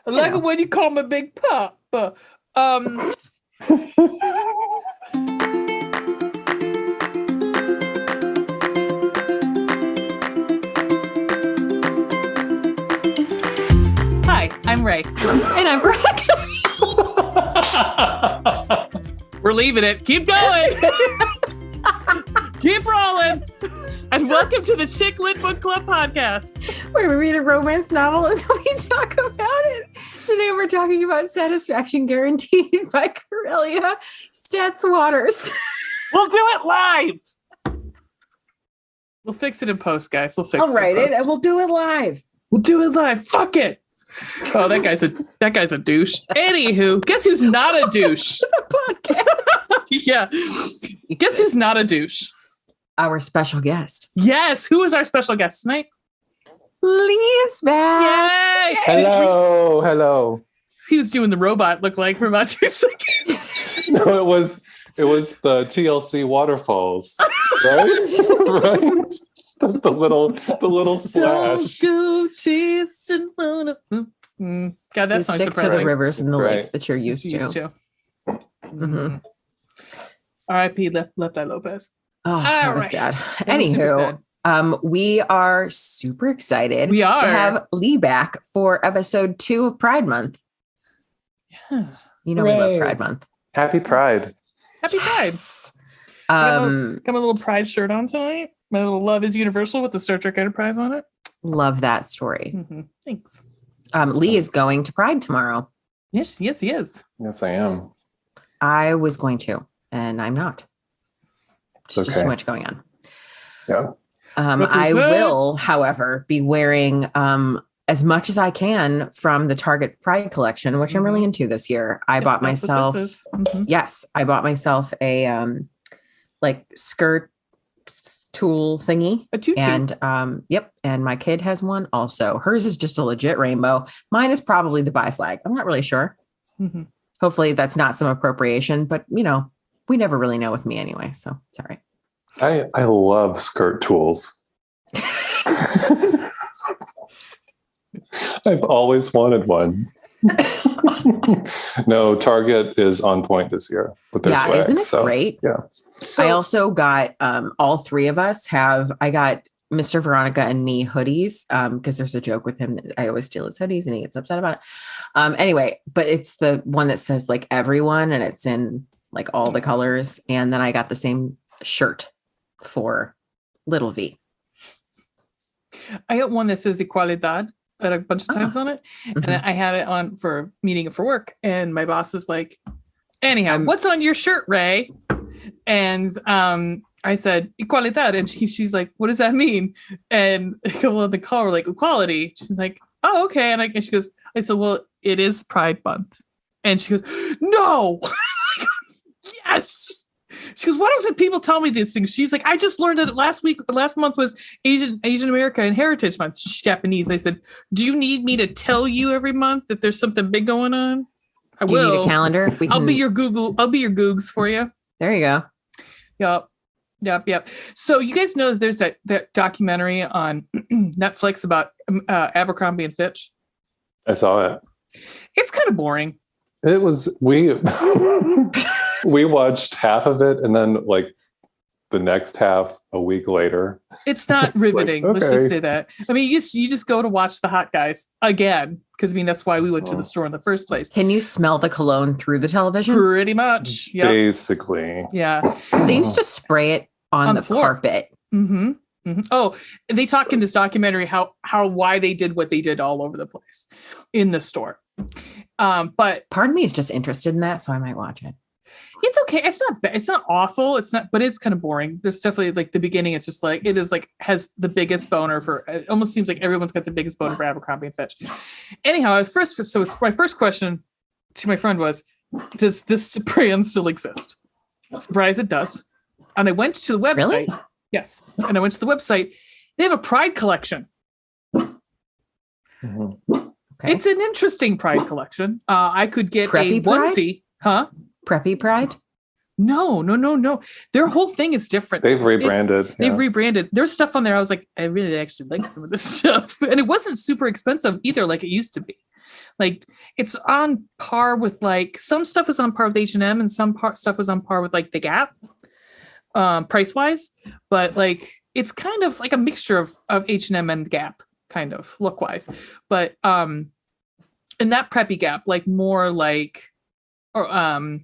I like it when you call me Big Papa. Hi, I'm Ray. And I'm Veronica. We're leaving it. Keep going. Keep rolling. And welcome to the Chick Lit Book Club podcast, where we read a romance novel and then we talk about it. Today we're talking about Satisfaction Guaranteed by Karelia, Stetz Waters. We'll do it live. We'll fix it in post, guys. We'll fix it. I'll write it and we'll do it live. We'll do it live. Fuck it. Oh, that guy's a douche. Anywho, guess who's not a douche? Podcast. Yeah. Guess who's not a douche? Our special guest. Yes. Who is our special guest tonight? Lee's back. Yay! Hello. He was doing the robot look like for about 2 seconds. No, it was the TLC waterfalls, right? Right. The little slash. Don't go chasing. God, that sounds stick depressing. to the rivers and That's the right. lakes that you're used to. Mm-hmm. R.I.P. Left Eye Lopez. Oh, that was sad. Anywho, we are super excited to have Lee back for episode 2 of Pride Month. Yeah. You know, we love Pride Month. Happy Pride. Happy Pride. Yes. Got my little Pride shirt on tonight. My little Love is Universal with the Star Trek Enterprise on it. Love that story. Mm-hmm. Thanks. Lee is going to Pride tomorrow. Yes, he is. Yes, I am. I was going to, and I'm not. It's There's just okay. too much going on. Yeah. I will, however, be wearing as much as I can from the Target Pride collection, which I'm really into this year. I bought myself, yes, I bought myself a like skirt tulle thingy. A tutu. And and my kid has one also. Hers is just a legit rainbow. Mine is probably the bi flag. I'm not really sure. Mm-hmm. Hopefully that's not some appropriation, but you know, we never really know with me anyway, so it's all right. I love skirt tools. I've always wanted one. No, Target is on point this year with their swag. Isn't it great? Yeah. So, I also got all three of us I got Mr. Veronica and me hoodies because there's a joke with him that I always steal his hoodies and he gets upset about it. Anyway, but it's the one that says like everyone and it's in like all the colors. And then I got the same shirt for little V. I got one that says Equalidad a bunch of times on it. Mm-hmm. And I had it on for a meeting for work. And my boss is like, anyhow, what's on your shirt, Ray? And I said, Equalidad. And she's like, what does that mean? And a couple of the call were like, equality. She's like, oh, okay. And she goes, I said, well, it is Pride Month. And she goes, no. Yes. She goes, why don't people tell me these things? She's like, I just learned that last month was Asian America and Heritage Month. She's Japanese. I said, do you need me to tell you every month that there's something big going on? Do you need a calendar? I'll be your Googs for you. There you go. Yep. So you guys know that there's that documentary on Netflix about Abercrombie and Fitch? I saw it. It's kind of boring. It was we watched half of it and then like the next half a week later. It's not riveting. Like, okay. Let's just say that. I mean, you just go to watch the hot guys again because I mean that's why we went to the store in the first place. Can you smell the cologne through the television? Pretty much. Yep. Basically. Yeah. They used to spray it on the carpet. Mm-hmm. Mm-hmm. Oh, they talk in this documentary why they did what they did all over the place in the store. But part of me is just interested in that, so I might watch it. It's okay. It's not bad. It's not awful. It's not, but it's kind of boring. There's definitely like the beginning. It's just like, it is like, has the biggest boner for, it almost seems like everyone's got the biggest boner for Abercrombie and Fitch. Anyhow, my first question to my friend was, does this brand still exist? Surprise, it does. And I went to the website. Really? Yes. And I went to the website. They have a Pride collection. Mm-hmm. Okay. It's an interesting Pride collection. I could get Preppy a onesie. Pride? Huh? Preppy Pride? No. Their whole thing is different. They've rebranded. They've rebranded. There's stuff on there. I was like, I really actually like some of this stuff. And it wasn't super expensive either, like it used to be. Like it's on par with like some stuff is on par with H&M and some stuff was on par with like the Gap, price wise. But like it's kind of like a mixture of H&M and Gap, kind of look wise. But and that preppy Gap, like more like or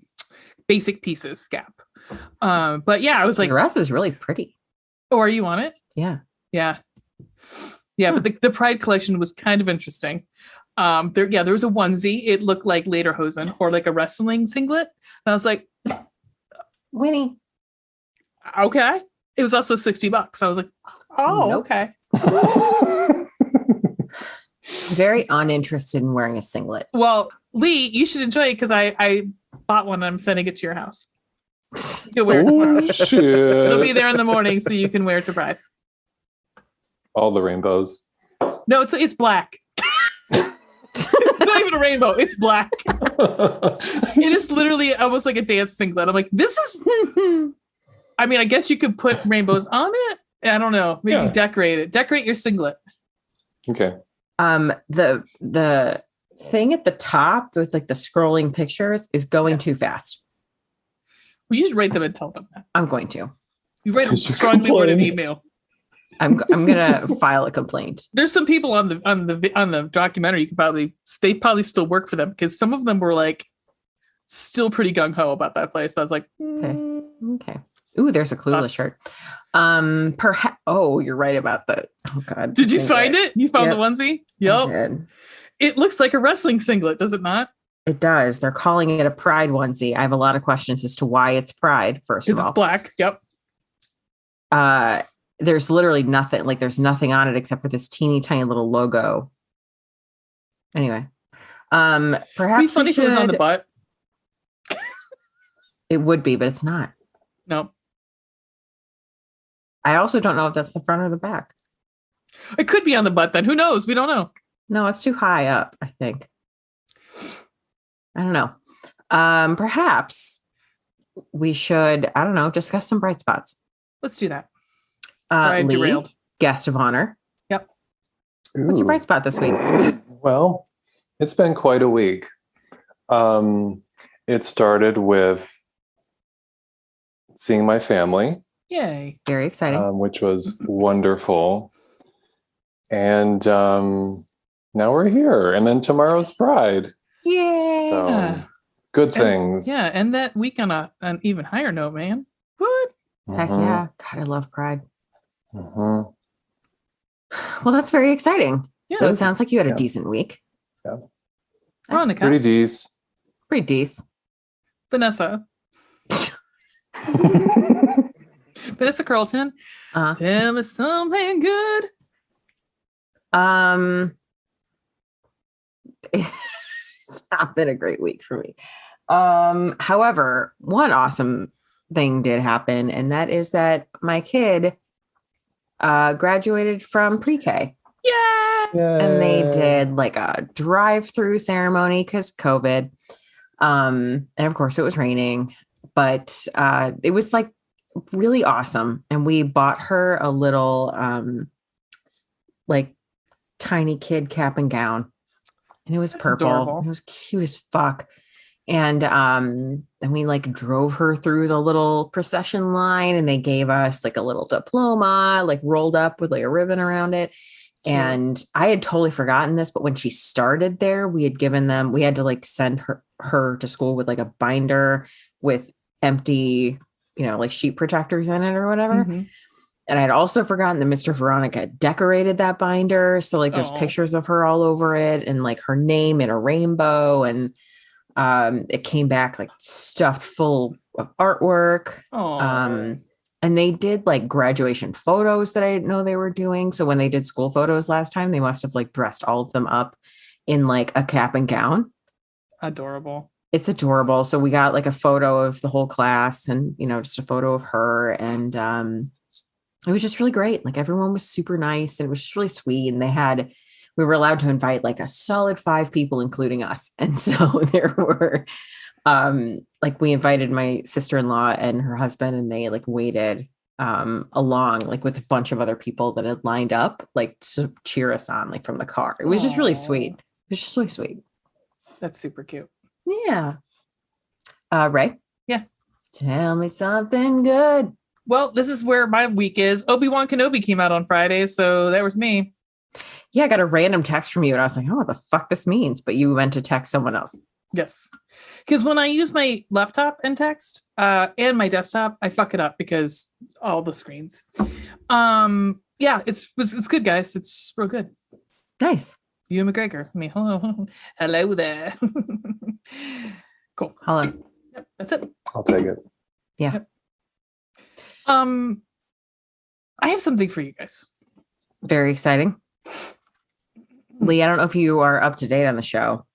basic pieces Gap. But yeah, I was like, the dress is really pretty. oh, are you on it? Yeah. Yeah. Yeah, but the Pride collection was kind of interesting. There was a onesie. It looked like lederhosen or like a wrestling singlet. And I was like, Winnie. okay. It was also $60. I was like, oh, Nope. okay. Very uninterested in wearing a singlet. Well, Lee, you should enjoy it because I bought one and I'm sending it to your house. You can wear it tomorrow. Shit. It'll be there in the morning so you can wear it to Pride. All the rainbows. No, it's black. It's not even a rainbow. It's black. It is literally almost like a dance singlet. I'm like, this is. I mean, I guess you could put rainbows on it. I don't know. Maybe decorate it. Decorate your singlet. Okay. The thing at the top with like the scrolling pictures is going too fast. Well, you should rate them and tell them that. I'm going to. You write a strongly worded email. I'm gonna file a complaint. There's some people on the documentary. You could they probably still work for them because some of them were like still pretty gung ho about that place. I was like, Okay. Ooh, there's a Clueless shirt. Perhaps. Oh, you're right about that. Oh God. Did you find it? You found the onesie? Yep. I did. It looks like a wrestling singlet, does it not? It does. They're calling it a Pride onesie. I have a lot of questions as to why it's Pride. First of all, it's black. Yep. There's literally nothing. Like there's nothing on it except for this teeny tiny little logo. Anyway, perhaps it'd be funny if it was on the butt. It would be, but it's not. No. I also don't know if that's the front or the back. It could be on the butt then. Who knows? We don't know. No, it's too high up, I think. I don't know. Perhaps we should, I don't know, discuss some bright spots. Let's do that. Sorry, I Lee, derailed. Guest of honor. Yep. What's your bright spot this week? Well, it's been quite a week. It started with seeing my family. Yay. Very exciting. Which was wonderful. And now we're here. And then tomorrow's Pride. Yay. So good things. And that week on an even higher note, man. What? Heck yeah. God, I love Pride. Mm-hmm. Well, that's very exciting. Yeah, so it sounds like you had a decent week. Yeah. Veronica. Pretty decent. Pretty decent. Vanessa. Vanessa Carlton. Tell me something good. It's not been a great week for me. However, one awesome thing did happen, and that is that my kid graduated from pre-K. Yeah. And they did like a drive-through ceremony because COVID. And of course it was raining, but it was like really awesome. And we bought her a little like tiny kid cap and gown. And it was purple. Adorable. It was cute as fuck. And we like drove her through the little procession line, and they gave us like a little diploma, like rolled up with like a ribbon around it. And I had totally forgotten this, but when she started there, we had to like send her to school with like a binder with empty, like sheet protectors in it or whatever. Mm-hmm. And I had also forgotten that Mr. Veronica decorated that binder. So like there's pictures of her all over it and like her name in a rainbow. And it came back like stuffed full of artwork. And they did like graduation photos that I didn't know they were doing. So when they did school photos last time, they must have like dressed all of them up in like a cap and gown. Adorable. It's adorable. So we got like a photo of the whole class and, just a photo of her. And it was just really great. Like everyone was super nice and it was just really sweet. And we were allowed to invite like a solid 5 people, including us. And so there were like we invited my sister-in-law and her husband, and they like waited along like with a bunch of other people that had lined up like to cheer us on like from the car. It was just really sweet. It was just really sweet. That's super cute. Yeah. Ray? Yeah. Tell me something good. Well, this is where my week is. Obi-Wan Kenobi came out on Friday, so that was me. Yeah, I got a random text from you and I was like, oh, what the fuck this means? But you went to text someone else. Yes. Because when I use my laptop and text and my desktop, I fuck it up because all the screens. Yeah, it's good, guys. It's real good. Nice. Ewan McGregor. I mean, hello there. Cool. Hello. Yep, that's it. I'll take it. Yeah. Yep. I have something for you guys. Very exciting. Lee, I don't know if you are up to date on the show,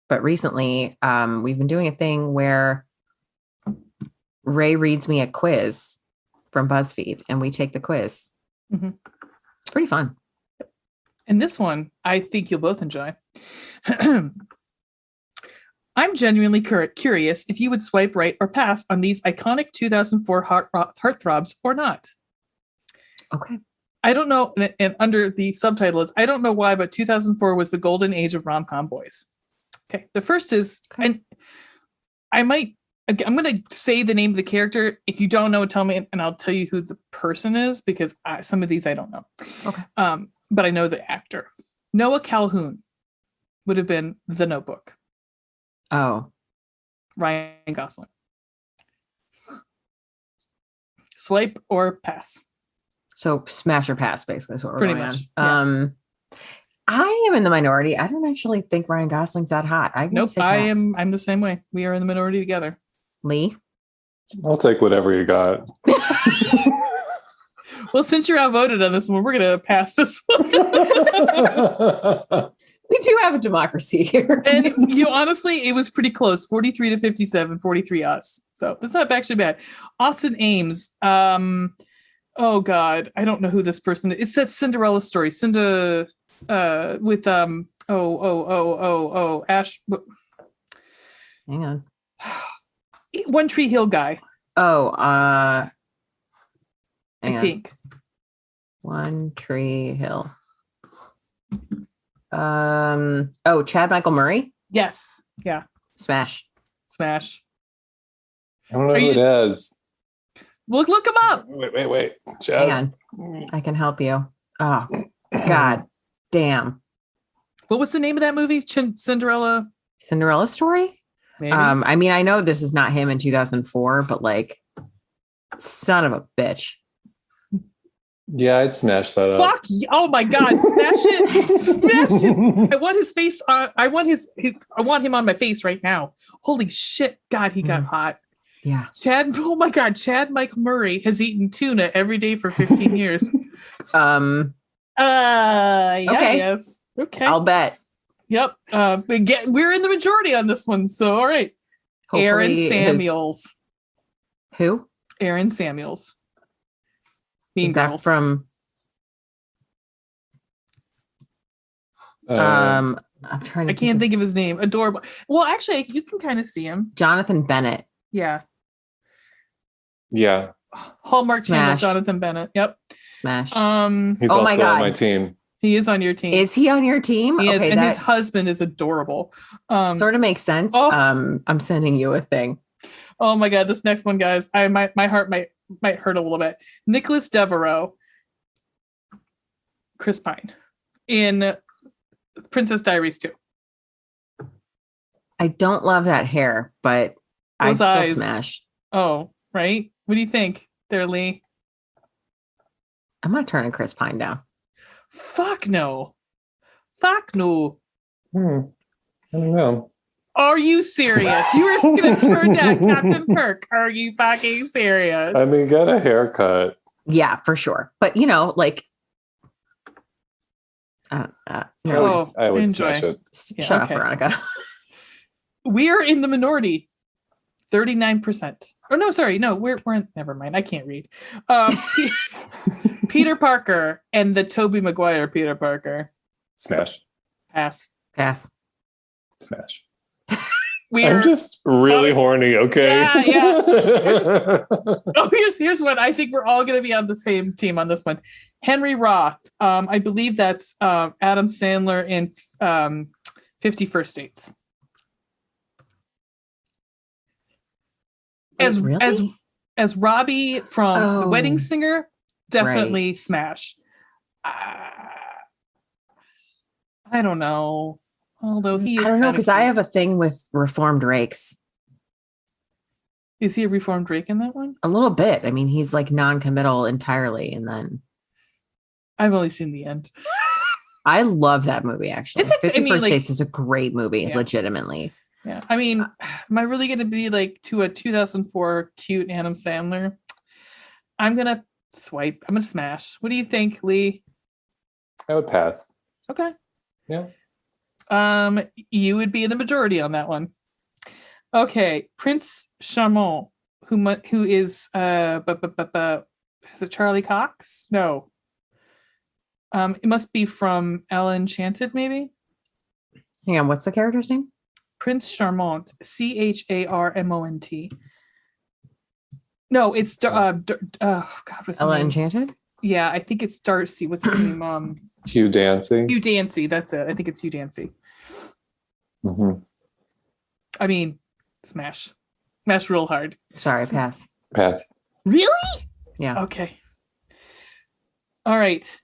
but recently we've been doing a thing where Ray reads me a quiz from BuzzFeed and we take the quiz. Mm-hmm. It's pretty fun. And this one, I think you'll both enjoy. I'm genuinely curious if you would swipe right or pass on these iconic 2004 heartthrobs or not. Okay. I don't know, and under the subtitle is, I don't know why, but 2004 was the golden age of rom-com boys. Okay, the first is, and I'm going to say the name of the character. If you don't know, tell me, and I'll tell you who the person is, because some of these I don't know. Okay. But I know the actor. Noah Calhoun would have been The Notebook. Oh. Ryan Gosling. Swipe or pass? So smash or pass, basically, is what we're Pretty going much, on. Yeah. I am in the minority. I don't actually think Ryan Gosling's that hot. Nope, I'm the same way. We are in the minority together. Lee? I'll take whatever you got. Well, since you're outvoted on this one, we're going to pass this one. We do have a democracy here. And honestly, it was pretty close. 43 to 57, 43 us. So that's not actually bad. Austin Ames. Oh God, I don't know who this person is. It's that Cinderella story. Cinda with Ash. Hang on. One Tree Hill guy. Oh, I think. One Tree Hill. Chad Michael Murray? Yes. Yeah. Smash. I don't know who it is. Look him up. Wait. Chad. Hang on. I can help you. Oh, God damn. What was the name of that movie? Cinderella Story? Maybe. I mean, I know this is not him in 2004, but like, son of a bitch. Yeah, I'd smash that up. Fuck! Oh my God! Smash it! Smash it! I want his face on. I want I want him on my face right now. Holy shit! God, he got hot. Yeah. Chad. Oh my God! Chad Michael Murray has eaten tuna every day for 15 years. Okay. Yes. Okay. I'll bet. Yep. We're in the majority on this one. So all right. Hopefully Aaron Samuels. Who? Aaron Samuels. Is that from? I'm trying to. I can't think of his name. Adorable. Well, actually, you can kind of see him. Jonathan Bennett. Yeah. Yeah. Hallmark Channel. Smash. Jonathan Bennett. Yep. Smash. He's oh also my God. on my team. He is on your team. Is he on your team? He is, okay, and his husband is adorable. Sort of makes sense. Oh. I'm sending you a thing. Oh my God, this next one, guys. My heart might hurt a little bit. Nicholas Devereaux, Chris Pine, in Princess Diaries 2. I don't love that hair, but I'd still smash. Oh, right. What do you think there, Lee? I'm not turning Chris Pine down. Fuck no. Fuck no. I don't know. Are you serious? You were just going to turn down Captain Kirk. Are you fucking serious? I mean, get a haircut. Yeah, for sure. But, like... I would enjoy. smash it. Shut up, Veronica. We are in the minority. 39%. Oh, no, sorry. No, we're never mind. I can't read. Peter Parker and the Tobey Maguire Peter Parker. Smash. Pass. Smash. I'm just really horny, okay? Yeah. Here's one. I think we're all going to be on the same team on this one. Henry Roth. I believe that's Adam Sandler in 50 First Dates. as really? as Robbie from The Wedding Oh. Singer, definitely smash. I don't know. Although he is I don't know, kinda because I cute. have a thing with reformed rakes. Is he a reformed Drake in that one? A little bit. I mean, he's like non-committal entirely, and then I've only seen the end. I love that movie. Actually, It's a- I 50 mean, First like- Dates is a great movie. Yeah. Legitimately, Yeah. I mean, am I really going to be like to a 2004 cute Adam Sandler? I'm going to swipe. I'm going to smash. What do you think, Lee? I would pass. Okay. Yeah. You would be in the majority on that one. Okay, Prince Charmant, who is is it Charlie Cox? No. It must be from Ella Enchanted, maybe. hang on. What's the character's name? Prince Charmant, Charmont. No, it's oh God, what's Ella his name? Enchanted. Yeah, I think it's Darcy. What's his name? Hugh Dancy. Hugh Dancy. That's it. I think it's Hugh Dancy. Mhm. I mean, smash real hard. Sorry, pass. Pass. Really? Yeah. Okay. All right.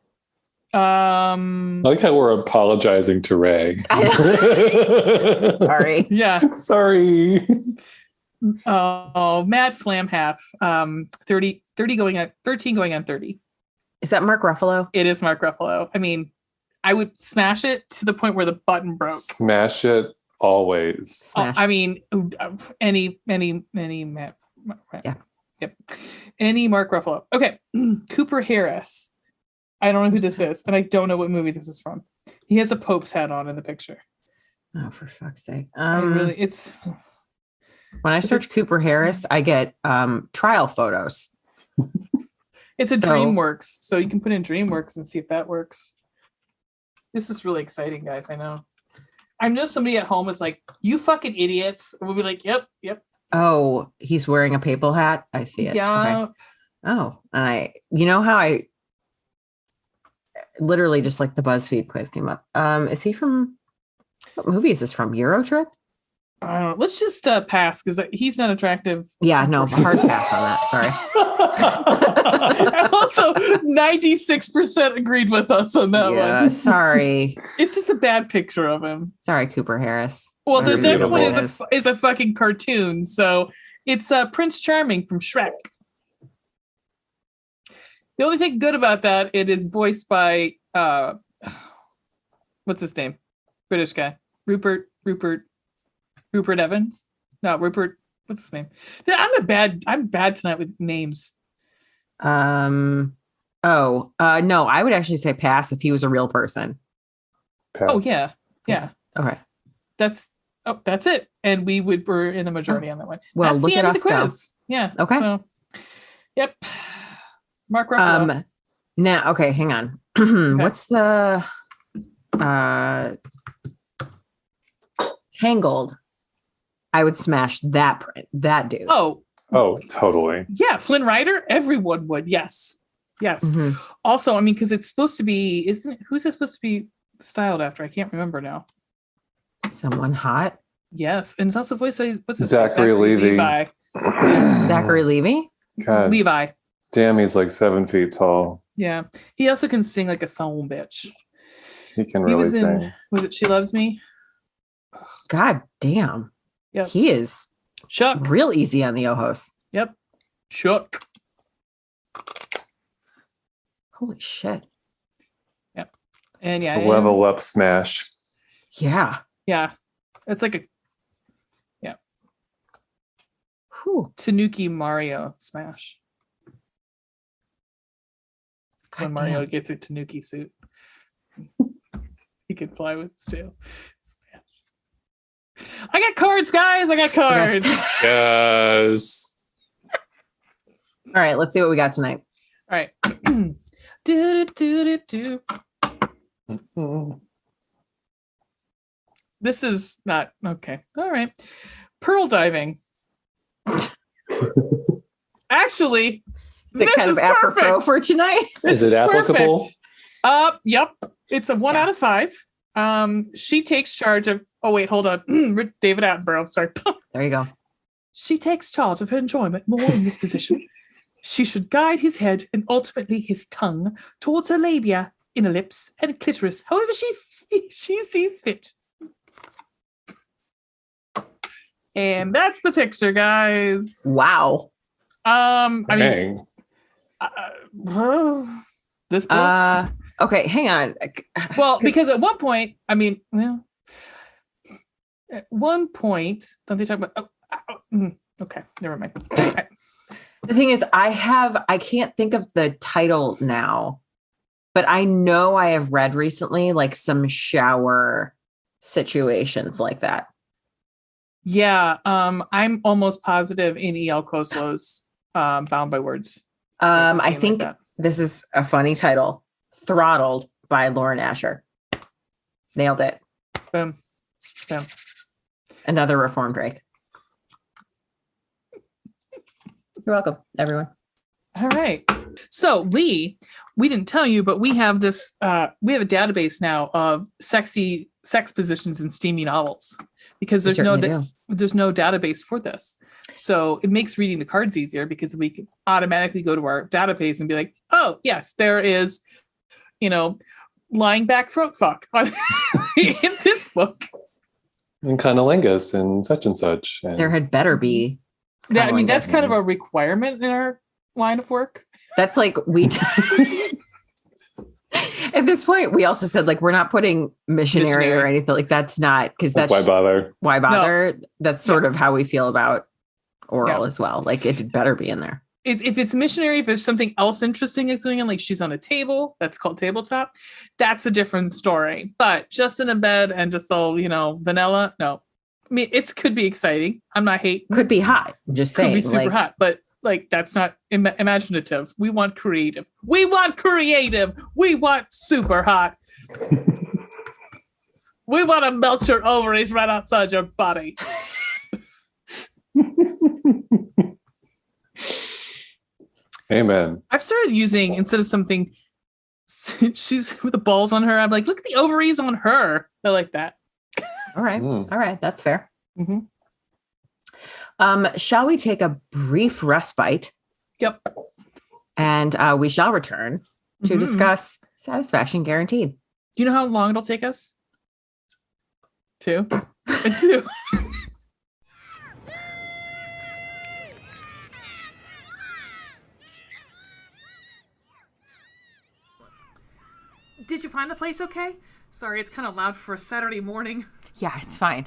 I like how we're apologizing to Ray. Sorry. Yeah. Sorry. Oh, Matt Flamhalf. 13 going on 30. Is that Mark Ruffalo? It is Mark Ruffalo. I mean, I would smash it to the point where the button broke. Smash it always. Smash. I mean, any Matt. Yeah. Yep. Any Mark Ruffalo. Okay. Cooper Harris. I don't know who this is, and I don't know what movie this is from. He has a Pope's hat on in the picture. Oh, for fuck's sake. It's When I search Cooper Harris, I get trial photos. It's a So- DreamWorks, so you can put in DreamWorks and see if that works. This is really exciting, guys. I know. I know somebody at home is like, "You fucking idiots." And we'll be like, "Yep." Oh, he's wearing a papal hat. I see it. Yeah. Okay. Oh, and you know how I literally just like the BuzzFeed quiz came up. Is he from, what movie is this from? Eurotrip? I don't know. Let's just pass because he's not attractive. Yeah, no, hard pass on that. Sorry. And also, 96% agreed with us on that Yeah, one. sorry. It's just a bad picture of him. Sorry, Cooper Harris. Well, the Very next one beautiful. is a fucking cartoon, so it's Prince Charming from Shrek. The only thing good about that, it is voiced by what's his name? British guy. Rupert Evans? No, Rupert, what's his name? I'm bad tonight with names. No, I would actually say pass if he was a real person. Pass. Oh yeah. Yeah. Okay. That's it. And we're in the majority on that one. Well, That's look the at end of us the go. quiz. Yeah. Okay. So, yep. Mark Ruffalo. Now, okay, hang on. What's the Tangled? I would smash that dude. Oh, Totally. yeah, Flynn Rider. Everyone would. Yes. Mhm. Also, I mean, because it's supposed to be, isn't it? Who's it supposed to be styled after? I can't remember now. Someone hot. Yes, and it's also voiced by what's his Zachary name? Levi. Levi. Zachary Levy. God Levi. damn, he's like 7 feet tall. Yeah, he also can sing like a soul bitch. He can He really was sing. in. Was it She Loves Me? God damn. Yep. He is Chuck. real easy on the Ojos. Yep. Chuck. Holy shit. And yeah, A level it's- up smash. Yeah. Yeah, it's like a Whew. Tanuki Mario smash. It's when God Mario damn. gets a Tanuki suit. He can fly with his tail. Smash. I got cards, guys. I got cards. Yes. All right, let's see what we got tonight. All right. Do, do, do, do. This is not okay. All right. Pearl diving. Actually, The this kind is of apropos perfect. for tonight. Is it applicable? Perfect. Yep. It's a 1 out of 5. She takes charge of. Oh wait, hold on. David Attenborough. Sorry. There you go. she takes charge of her enjoyment more in this position. She should guide his head and ultimately his tongue towards her labia, inner lips, and clitoris, however she sees fit. And that's the picture, guys. Wow. I mean, this book. Okay, hang on. Well, because at one point, I mean, well, at one point, don't they talk about? Okay, never mind. The thing is, I can't think of the title now, but I know I have read recently like some shower situations like that. Yeah, I'm almost positive in E.L. Koslow's Bound by Words. I think this is a funny title. Throttled by Lauren Asher. Nailed it. Boom. Another reformed Drake. You're welcome, everyone. All right. So Lee, we didn't tell you, but we have this. We have a database now of sexy sex positions in steamy novels because there's no database for this. So it makes reading the cards easier because we can automatically go to our database and be like, oh yes, there is, lying back throat fuck in this book. And cunnilingus and such and such. And there had better be. Yeah, I mean, that's kind of a requirement in our line of work. That's like at this point, we also said like we're not putting missionary or anything like that's not because that's why bother? Why bother? No. That's sort of how we feel about oral as well. Like it better be in there. If it's missionary, if there's something else interesting that's going on, like she's on a table, that's called tabletop, that's a different story. But just in a bed and just all, vanilla, no. I mean, it could be exciting. I'm not hating. Could be hot. I'm just saying. Could be super hot, but that's not imaginative. We want creative. We want super hot. We want to melt your ovaries right outside your body. Amen. I've started using, instead of something, she's with the balls on her, I'm like, look at the ovaries on her. I like that. All right. All right. That's fair. Mm-hmm. Shall we take a brief respite? Yep. And we shall return to discuss Satisfaction Guaranteed. Do you know how long it'll take us? 2. 2. Did you find the place okay? Sorry, it's kind of loud for a Saturday morning. Yeah, it's fine.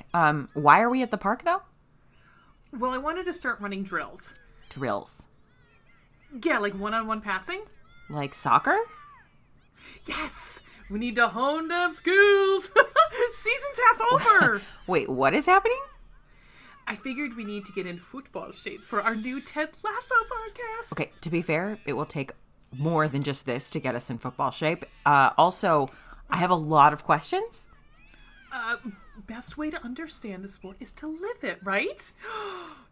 Why are we at the park, though? Well, I wanted to start running drills. Drills? Yeah, like one-on-one passing. Like soccer? Yes! We need to hone them skills! Season's half over! Wait, what is happening? I figured we need to get in football shape for our new Ted Lasso podcast. Okay, to be fair, it will take more than just this to get us in football shape. Also, I have a lot of questions. Best way to understand the sport is to live it, right?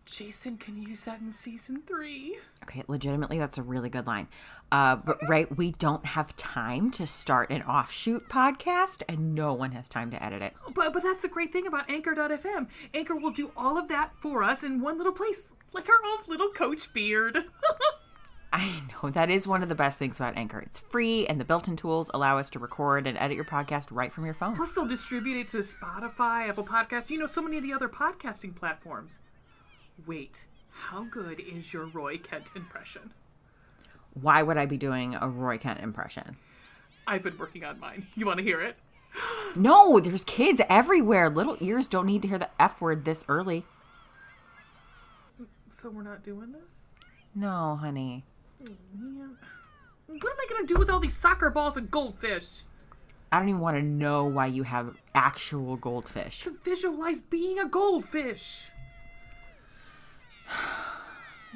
Jason can use that in season 3. Okay, legitimately, that's a really good line. But right, we don't have time to start an offshoot podcast, and no one has time to edit it. But that's the great thing about Anchor.fm. Anchor will do all of that for us in one little place, like our own little Coach Beard. I know, that is one of the best things about Anchor. It's free, and the built-in tools allow us to record and edit your podcast right from your phone. Plus, they'll distribute it to Spotify, Apple Podcasts, so many of the other podcasting platforms. Wait, how good is your Roy Kent impression? Why would I be doing a Roy Kent impression? I've been working on mine. You want to hear it? No, there's kids everywhere. Little ears don't need to hear the F word this early. So we're not doing this? No, honey. Man. What am I going to do with all these soccer balls and goldfish? I don't even want to know why you have actual goldfish. To visualize being a goldfish.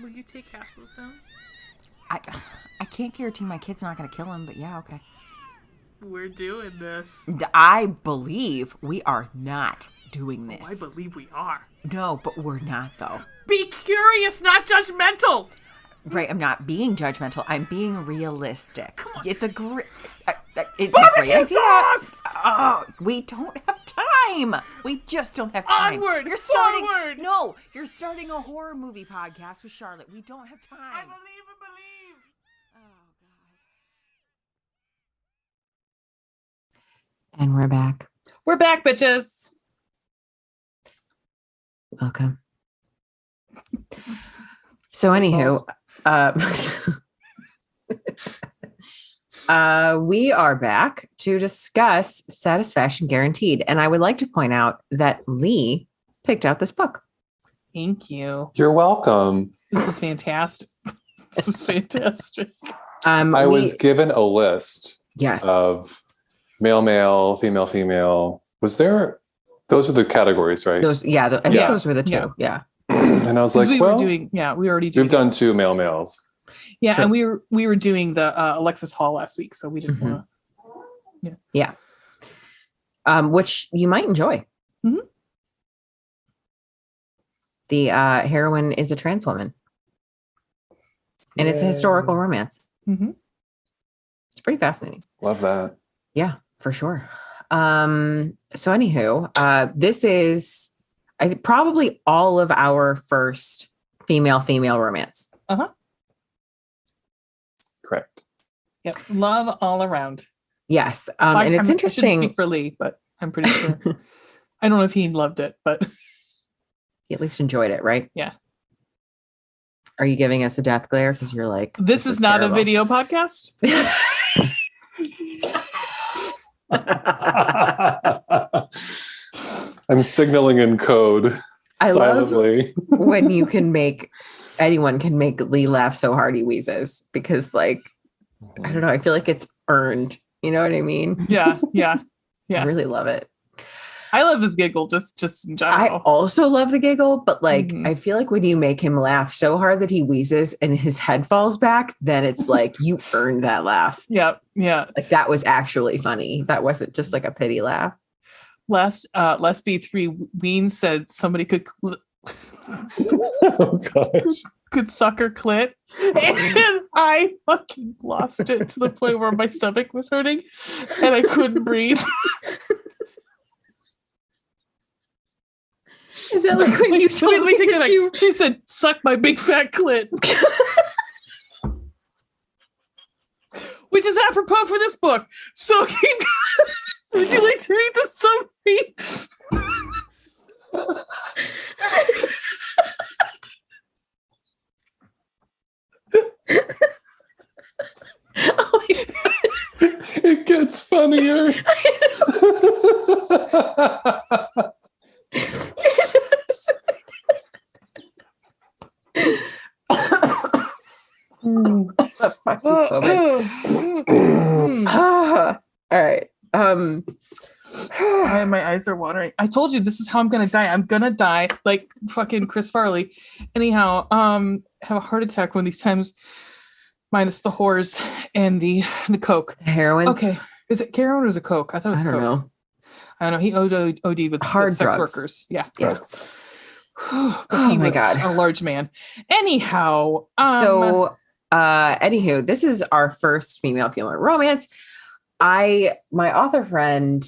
Will you take half of them? I can't guarantee my kid's not going to kill him, but yeah, okay. We're doing this. I believe we are not doing this. Oh, I believe we are. No, but we're not, though. Be curious, not judgmental. Right, I'm not being judgmental. I'm being realistic. Come on. It's a great... Barbecue sauce! Oh, we don't have time. We just don't have time. Onward, You're starting. forward. No, you're starting a horror movie podcast with Charlotte. We don't have time. I believe and believe. Oh God. And we're back. We're back, bitches. Welcome. So anywho, we are back to discuss Satisfaction Guaranteed. And I would like to point out that Lee picked out this book. Thank you. You're welcome. This is fantastic. This is fantastic. I was given a list yes of male, female, female. Was there? Those are the categories, right? those I think those were the two. Yeah. And I was like, we well, were doing, we already doing. we've done 2 males. Yeah, true. and we were doing the Alexis Hall last week, so we didn't want to. Which you might enjoy. Mhm. The heroine is a trans woman. And it's a historical romance. Mhm. It's pretty fascinating. Love that. Yeah, for sure. So anywho, this is probably all of our first female romance. Correct. Yep, love all around. Yes. And it's I shouldn't interesting. speak for Lee, but I'm pretty sure. I don't know if he loved it, but He at least enjoyed it, right? Yeah. Are you giving us a death glare? Because you're like, this is not terrible. a video podcast. I'm signaling in code I love silently. when you can anyone can make Lee laugh so hard he wheezes, because like, I don't know, I feel like it's earned. You know what I mean? Yeah. I really love it. I love his giggle, just in I general. also love the giggle, but like, Mhm. I feel like when you make him laugh so hard that he wheezes and his head falls back, then it's like you earned that laugh. Yeah. Like that was actually funny. That wasn't just like a pity laugh. Last B3 Ween said somebody could Oh gosh. suck her clit, and I fucking lost it to the point where my stomach was hurting and I couldn't breathe. Is that like when you told Let me take me that that back. you... She said, "Suck my big fat clit," which is apropos for this book. So, would you like to read the summary? Oh my God. It gets funnier. Fuck you, woman. All right. My eyes are watering. I told you this is how I'm gonna die. I'm gonna die like fucking Chris Farley. Anyhow, have a heart attack one of these times, minus the whores and the coke. Heroin. Okay, is it heroin or is it coke? I thought it was I don't coke. know. I don't know. He OD'd with Hard sex drugs. workers. Yeah. Drugs. But Oh he my was God. a large man. Anyhow, Anywho, this is our first female romance. My author friend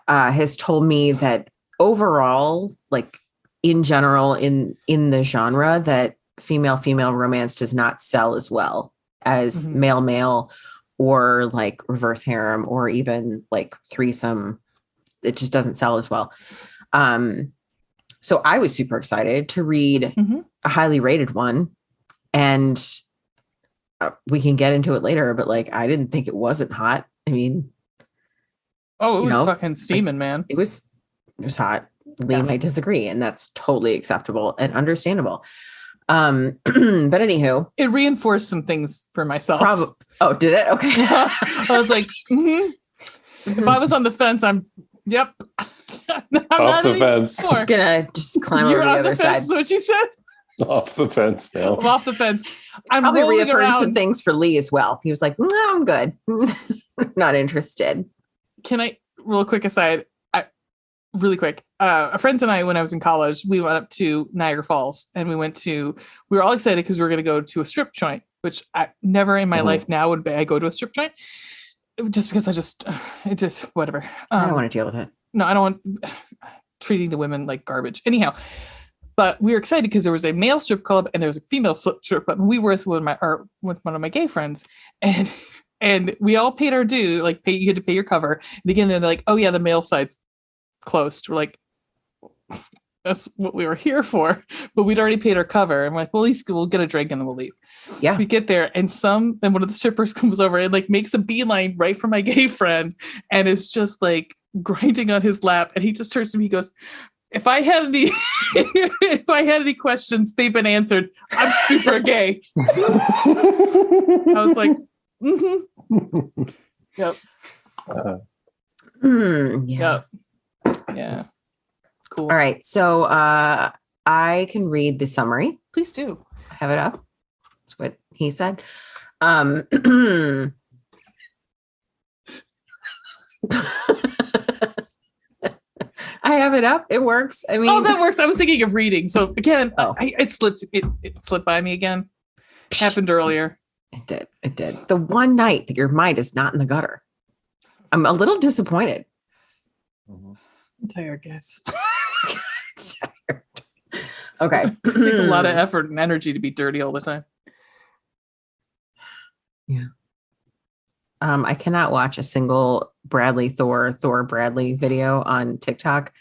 has told me that overall, like in general, in the genre, that female romance does not sell as well as Mhm. male or like reverse harem or even like threesome. It just doesn't sell as well. So I was super excited to read Mhm. a highly rated one, and we can get into it later, but like, I didn't think it wasn't hot. I mean, Oh, it you was know, fucking steaming, man. it was hot. Lee Yeah. might disagree, and that's totally acceptable and understandable. But anywho, It reinforced some things for myself. oh, did it? Okay. I was like, if I was on the fence, I'm I'm Off the fence. anymore. Gonna just climb You're over the on other the side. fence, is what you said? Off the fence now. I'm off the fence. I'm Probably rolling reaffirmed some around. things for Lee as well. He was like, "No, I'm good. Not interested." Can I, real quick aside, really quick, friends and I, when I was in college, we went up to Niagara Falls, and we were all excited because we were going to go to a strip joint, which I never in my Mhm. life now would I go to a strip joint, just because it just whatever. I don't want to deal with it. no, I don't want treating the women like garbage. Anyhow, but we were excited because there was a male strip club and there was a female strip club. And we were with one of my gay friends, and we all paid our due. Like, you had to pay your cover. And again, they're like, "Oh yeah, the male side's closed." We're like, "That's what we were here for," but we'd already paid our cover. And we're like, "Well, at least we'll get a drink and then we'll leave." Yeah. We get there, and then one of the strippers comes over and like makes a beeline right for my gay friend, and is just like grinding on his lap. And he just turns to me, he goes, if I had any questions, they've been answered. I'm super gay. I was like, mm-hmm. Yep. Yeah. Yep. Yeah. Cool. All right. So I can read the summary. Please do. I have it up. That's what he said. I have it up. It works. I mean, that works. I was thinking of reading. So again, Oh. it slipped by me again. Happened earlier. It did. The one night that your mind is not in the gutter. I'm a little disappointed. I'm tired, guys. Okay. It takes a lot of effort and energy to be dirty all the time. Yeah. I cannot watch a single Thor Bradley video on TikTok.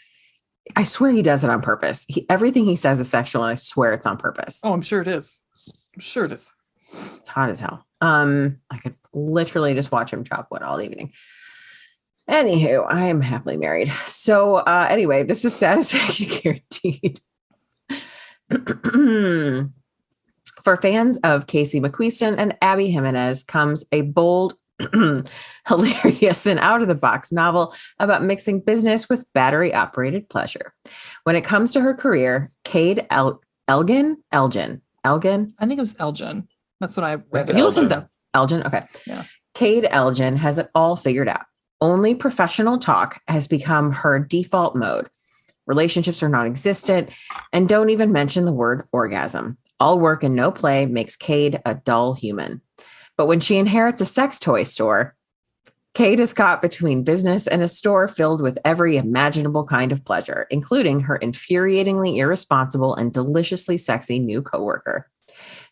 I swear he does it on purpose. Everything he says is sexual, and I swear it's on purpose. Oh, I'm sure it is. I'm sure it is. It's hot as hell. I could literally just watch him chop wood all evening. Anywho, I am happily married. So anyway, this is satisfaction guaranteed. For fans of Casey McQueeston and Abby Jimenez comes a bold, hilarious, and out-of-the-box novel about mixing business with battery-operated pleasure. When it comes to her career, Cade Elgin? I think it was Elgin. That's what I read. You listened to Elgin? Okay. Yeah. Cade Elgin has it all figured out. Only professional talk has become her default mode. Relationships are non-existent, and don't even mention the word orgasm. All work and no play makes Cade a dull human. But when she inherits a sex toy store, Cade is caught between business and a store filled with every imaginable kind of pleasure, including her infuriatingly irresponsible and deliciously sexy new coworker.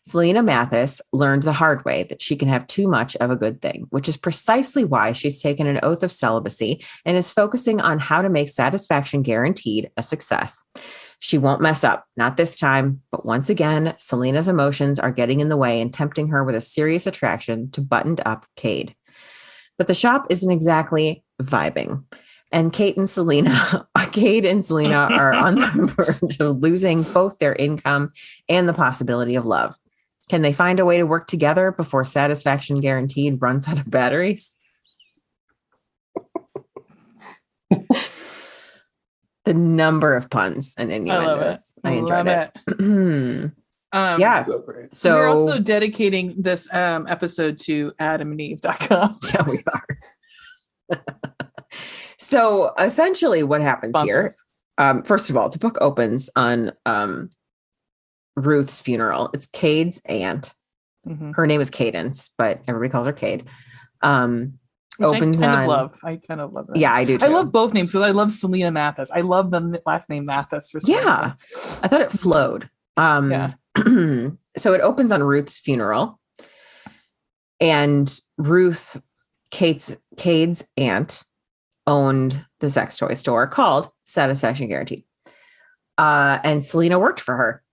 Selena Mathis learned the hard way that she can have too much of a good thing, which is precisely why she's taken an oath of celibacy and is focusing on how to make satisfaction guaranteed a success. She won't mess up, not this time, but once again, Selena's emotions are getting in the way and tempting her with a serious attraction to buttoned up Cade. But the shop isn't exactly vibing. And Cade and Selena are on the verge of losing both their income and the possibility of love. Can they find a way to work together before satisfaction guaranteed runs out of batteries? The number of puns and innuendos. I enjoyed it. Yeah. So great. So we're also dedicating this episode to AdamandEve.com. Yeah, we are. So essentially what happens here, first of all, the book opens on Ruth's funeral. It's Cade's aunt. Mm-hmm. Her name is Cadence, but everybody calls her Cade. Opens I kind of love that. Yeah, I do too. I love both names because I love Selena Mathis. I love the last name Mathis. For some reason. I thought it flowed. Yeah. So it opens on Ruth's funeral, and Ruth, Cade's aunt, owned the sex toy store called Satisfaction Guaranteed. And Selena worked for her.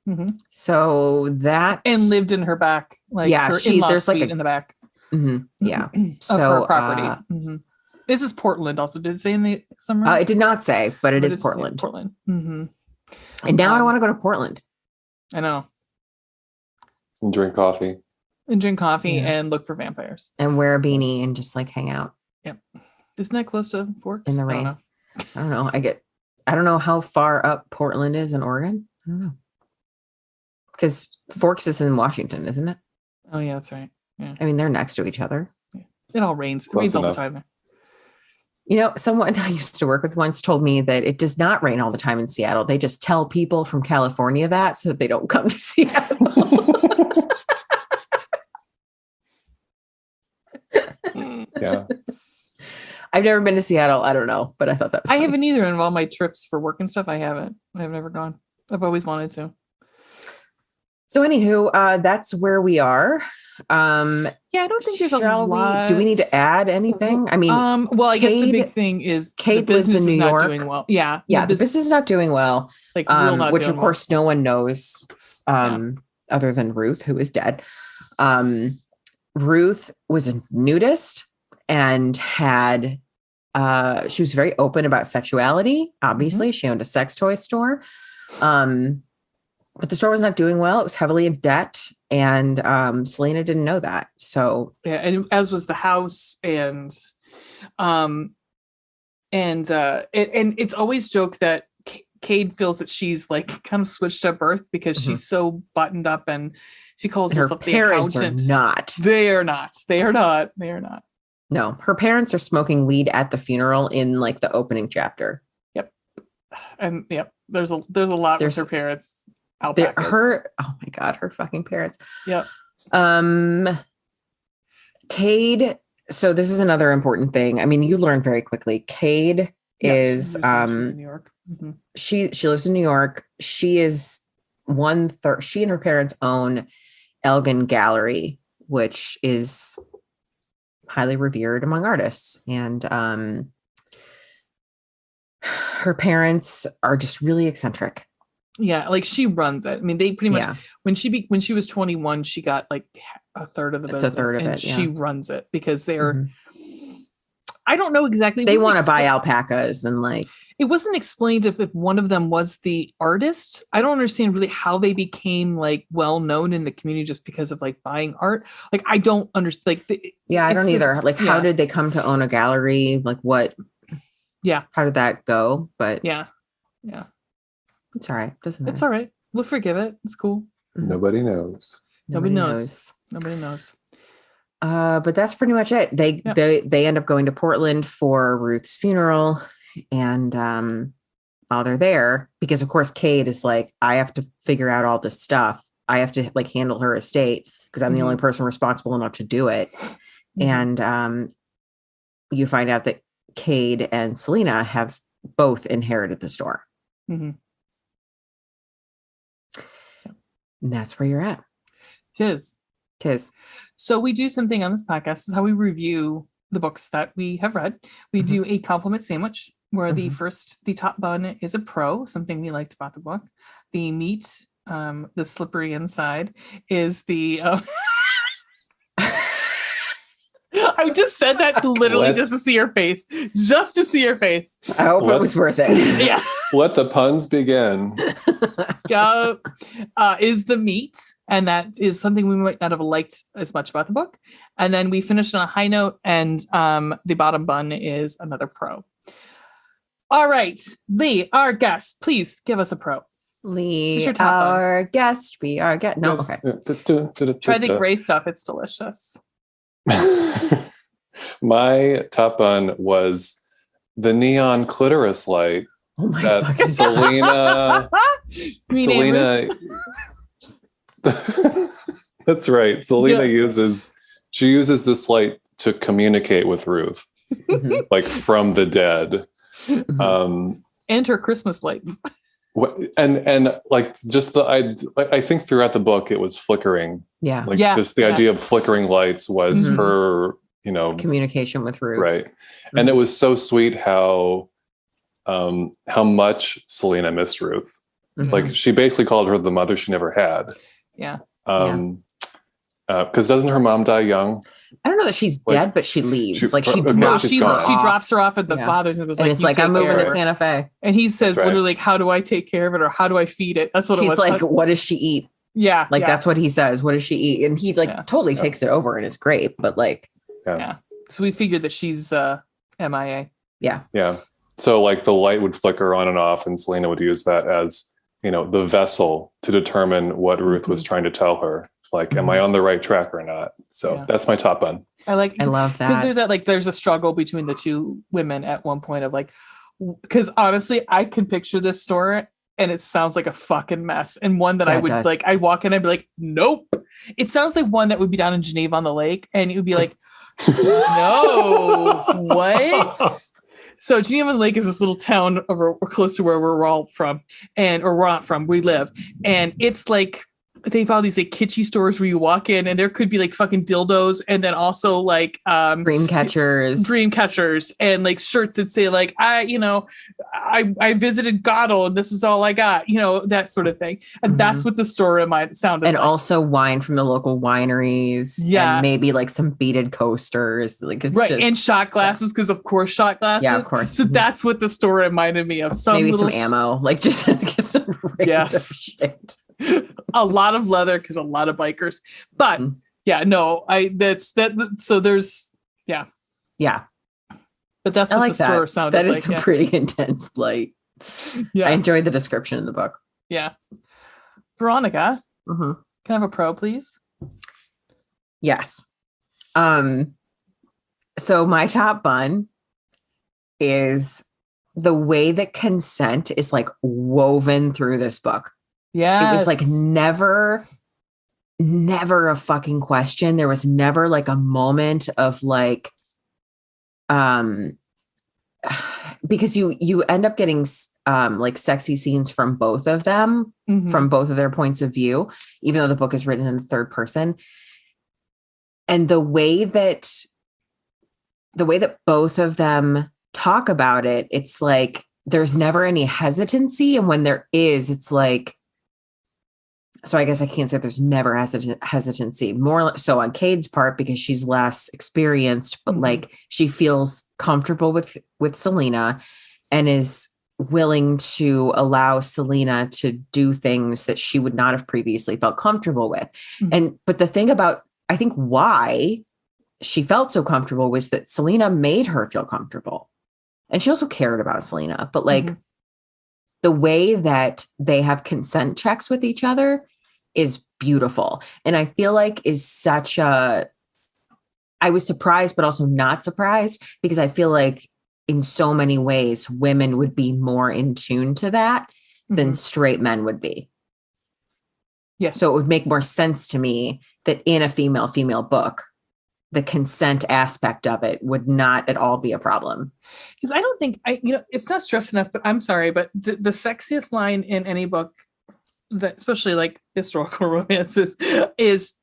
Mm-hmm. So that and lived in her back, like her in-law there's like suite in the back. Mm-hmm, yeah. Of her property. This is Portland. Also, did it say in the summary? It did not say, but it is Portland. Portland. Mm-hmm. And now I want to go to Portland. I know. And drink coffee. And look for vampires. And wear a beanie and just like hang out. Yep. Isn't that close to Forks? In the rain. I don't know. I don't know how far up Portland is in Oregon. I don't know. Because Forks is in Washington, isn't it? Oh yeah, that's right. Yeah. I mean, they're next to each other. Yeah. It all rains. It Close rains all the enough. time. You know, someone I used to work with once told me that it does not rain all the time in Seattle. They just tell people from California that so that they don't come to Seattle. Yeah. I've never been to Seattle. I don't know, but I thought that was I funny. haven't either. In all my trips for work and stuff, I haven't. I've never gone. I've always wanted to. So anywho, that's where we are. Yeah, I don't think there's a lot. Do we need to add anything? I mean, well, I guess the Cade- big thing is Cade the lives in business New is York. not doing well. Yeah, yeah, the business is not doing well. like real not which doing of course no one knows other than Ruth, who is dead. Ruth was a nudist and had she was very open about sexuality. Obviously, she owned a sex toy store. But the store was not doing well. It was heavily in debt, and Selena didn't know that. So yeah, and as was the house, and it's always joked that Cade feels that she's like kind of switched at birth because she's so buttoned up, and she calls her herself the parents accountant. are not. They are not. They are not. They are not. No, her parents are smoking weed at the funeral in like the opening chapter. Yep, and yep. There's a lot with her parents. Alpacas. Oh my God, her fucking parents. Yep. Cade. So this is another important thing. I mean, you learn very quickly. Cade is she lives in New York. She lives in New York. She is 1/3. She and her parents own Elgin Gallery, which is highly revered among artists. And her parents are just really eccentric. Yeah, like she runs it. I mean, they pretty much when she was 21, she got like a third of the business. A third of it. She runs it because they're. I don't know exactly. They want to buy alpacas and like. It wasn't explained if one of them was the artist. I don't understand really how they became like well known in the community just because of like buying art. Like I don't understand. Like I don't either. Like how did they come to own a gallery? Like what? Yeah. How did that go? But yeah. It's all right. Doesn't matter. It's all right. We'll forgive it. It's cool. Nobody knows. Nobody knows. But that's pretty much it. They end up going to Portland for Ruth's funeral, and while they're there, because of course Cade is like, I have to figure out all this stuff. I have to like handle her estate because I'm the only person responsible enough to do it. And you find out that Cade and Selena have both inherited the store. And that's where you're at. Tis. So we do something on this podcast. This is how we review the books that we have read. We do a compliment sandwich where the top bun is a pro, something we liked about the book. The meat, the slippery inside, is the I just said that literally just to see her face. Just to see her face. I hope it was worth it. Yeah. Let the puns begin. Is the meat, and that is something we might not have liked as much about the book. And then we finished on a high note, and the bottom bun is another pro. All right, Lee, our guest, please give us a pro. Lee, our guest, be our guest. No, okay. Try the gray stuff. It's delicious. My top bun was the neon clitoris light. Oh my that Selena. That's right. Selena uses this light to communicate with Ruth, like from the dead. And her Christmas lights. And like just I think throughout the book it was flickering. Yeah. Like just the idea of flickering lights was her, communication with Ruth. Right. And it was so sweet how much Selena missed Ruth. Like she basically called her the mother she never had. Yeah. Because doesn't her mom die young? I don't know that she's dead, but she leaves. She drops her off at the father's and was and it's like, I'm moving to Santa Fe. And he says literally like, how do I take care of it? Or how do I feed it? That's what She's it was. Like, what does she eat? Yeah. Like, that's what he says. What does she eat? And he totally takes it over and it's great. But like, so we figured that she's MIA. Yeah. Yeah. So like the light would flicker on and off and Selena would use that as, the vessel to determine what Ruth was trying to tell her. Like, am I on the right track or not? So that's my top bun. I love that. Because there's a struggle between the two women at one point of like, because honestly, I can picture this store and it sounds like a fucking mess. And one that I would I walk in, I'd be like, nope. It sounds like one that would be down in Geneva on the Lake. And it would be like, No, what? So Geneva Lake is this little town over close to where we're all from, or we're not from. We live, and it's like they have all these like kitschy stores where you walk in, and there could be like fucking dildos, and then also like dream catchers, and like shirts that say like I visited Godel and this is all I got, that sort of thing. And that's what the store in my sounded and like. also wine from the local wineries, and maybe like some beaded coasters, like it's right, just, and shot glasses, because of course shot glasses. Yeah, of course. So that's what the store reminded me of. Maybe some ammo, like just get some random shit. A lot of leather, because a lot of bikers. But so there's but that's what like the store that. sounded that like. Is a pretty intense light. I enjoyed the description in the book. Veronica, can I have a pro, please? Yes. So my top bun is the way that consent is like woven through this book. Yeah, it was like never a fucking question. There was never like a moment of like, because you end up getting like sexy scenes from both of them, from both of their points of view, even though the book is written in the third person. And the way that both of them talk about it, it's like there's never any hesitancy, and when there is, it's like, so I guess I can't say there's never hesitancy. More so on Cade's part because she's less experienced, but like she feels comfortable with Selena and is willing to allow Selena to do things that she would not have previously felt comfortable with. But the thing about, I think why she felt so comfortable was that Selena made her feel comfortable. And she also cared about Selena, but like the way that they have consent checks with each other is beautiful. And I feel like I was surprised, but also not surprised, because I feel like in so many ways, women would be more in tune to that than straight men would be. Yes. So it would make more sense to me that in a female book, the consent aspect of it would not at all be a problem. Because I don't think it's not stressed enough, but I'm sorry, but the sexiest line in any book, that especially like historical romances, is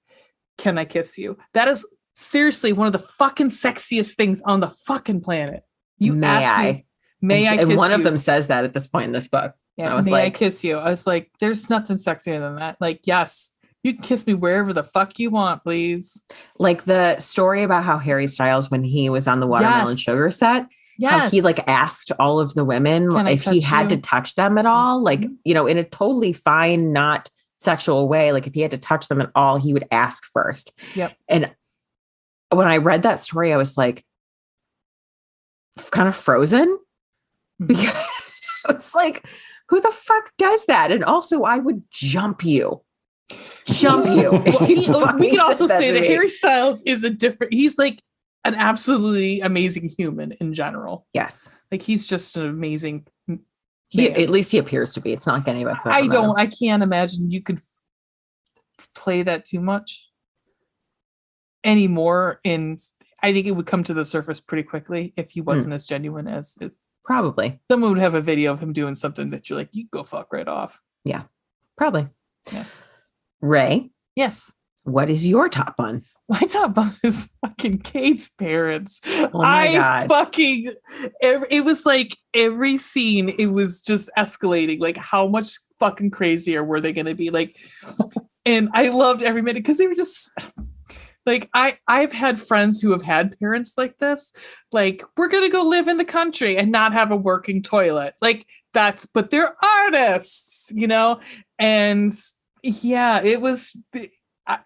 "Can I kiss you?" That is seriously one of the fucking sexiest things on the fucking planet. May I kiss and one you? of them says that at this point in this book. Yeah, I was I kiss you? I was like, there's nothing sexier than that. Like, yes, you can kiss me wherever the fuck you want, please. Like the story about how Harry Styles, when he was on the Watermelon Sugar set, how he like asked all of the women if he had to touch them at all, like, in a totally fine, not sexual way. Like if he had to touch them at all, he would ask first. Yep. And when I read that story, I was like, kind of frozen, because I was like, who the fuck does that? And also I would jump you. We can also say that Harry Styles is he's like an absolutely amazing human in general. Yes. Like he's just an amazing man. At least he appears to be. It's not like any of us. I can't imagine you could play that too much anymore. And I think it would come to the surface pretty quickly if he wasn't as genuine as it. Probably. Someone would have a video of him doing something that you're like, you go fuck right off. Yeah, probably. Yeah. Ray? Yes. What is your top bun? My top bun is fucking Kate's parents. Oh my God. It was like every scene, it was just escalating. Like how much fucking crazier were they going to be? Like, and I loved every minute because they were just like, I've had friends who have had parents like this. Like, we're going to go live in the country and not have a working toilet. Like but they're artists, and yeah, it was,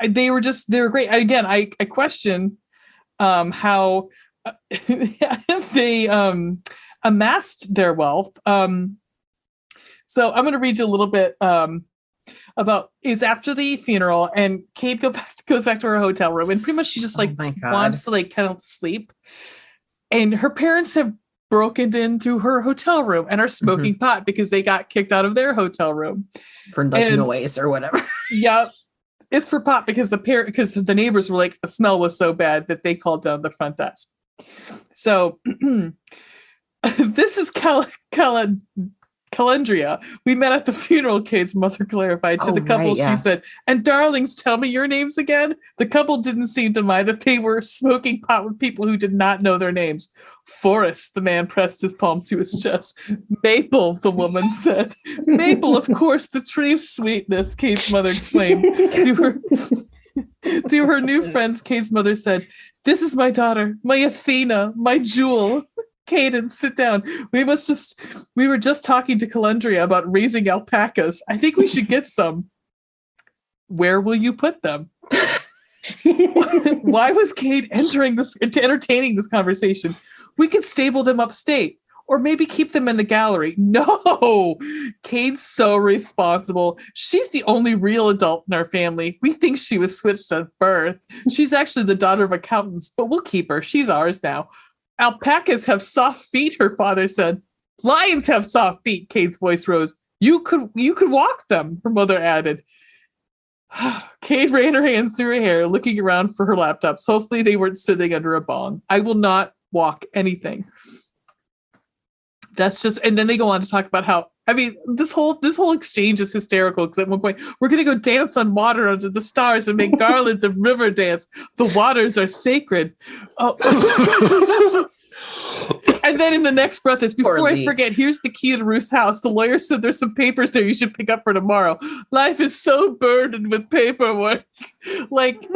they were great. Again, I question how they amassed their wealth. So I'm going to read you a little bit about is after the funeral, and Kate goes back to her hotel room, and pretty much she just wants to like kind of sleep, and her parents have broken into her hotel room and are smoking pot because they got kicked out of their hotel room for like noise or whatever. Yep. It's for Pop because the neighbors were like, the smell was so bad that they called down the front desk. So this is Calendria. We met at the funeral, Kate's mother clarified to the couple. She said, and darlings, tell me your names again. The couple didn't seem to mind that they were smoking pot with people who did not know their names. Forrest, the man pressed his palm to his chest. Maple, the woman said. Maple, of course, the tree of sweetness, Kate's mother exclaimed. To her new friends, Kate's mother said, this is my daughter, my Athena, my jewel. Caden, sit down. We were just talking to Calendria about raising alpacas. I think we should get some. Where will you put them? Why was Kate entertaining this conversation? We could stable them upstate, or maybe keep them in the gallery. No, Kate's so responsible. She's the only real adult in our family. We think she was switched at birth. She's actually the daughter of accountants, but we'll keep her. She's ours now. Alpacas have soft feet, her father said. Lions have soft feet, Kate's voice rose. You could walk them, her mother added. Kate ran her hands through her hair, looking around for her laptops. Hopefully they weren't sitting under a bong. I will not walk anything. That's just, and then they go on to talk about how, I mean, this whole exchange is hysterical because at one point we're going to go dance on water under the stars and make garlands of river dance. The waters are sacred. Oh. And then in the next breath is, before I forget, here's the key to Ruth's house. The lawyer said there's some papers there you should pick up for tomorrow. Life is so burdened with paperwork. Like,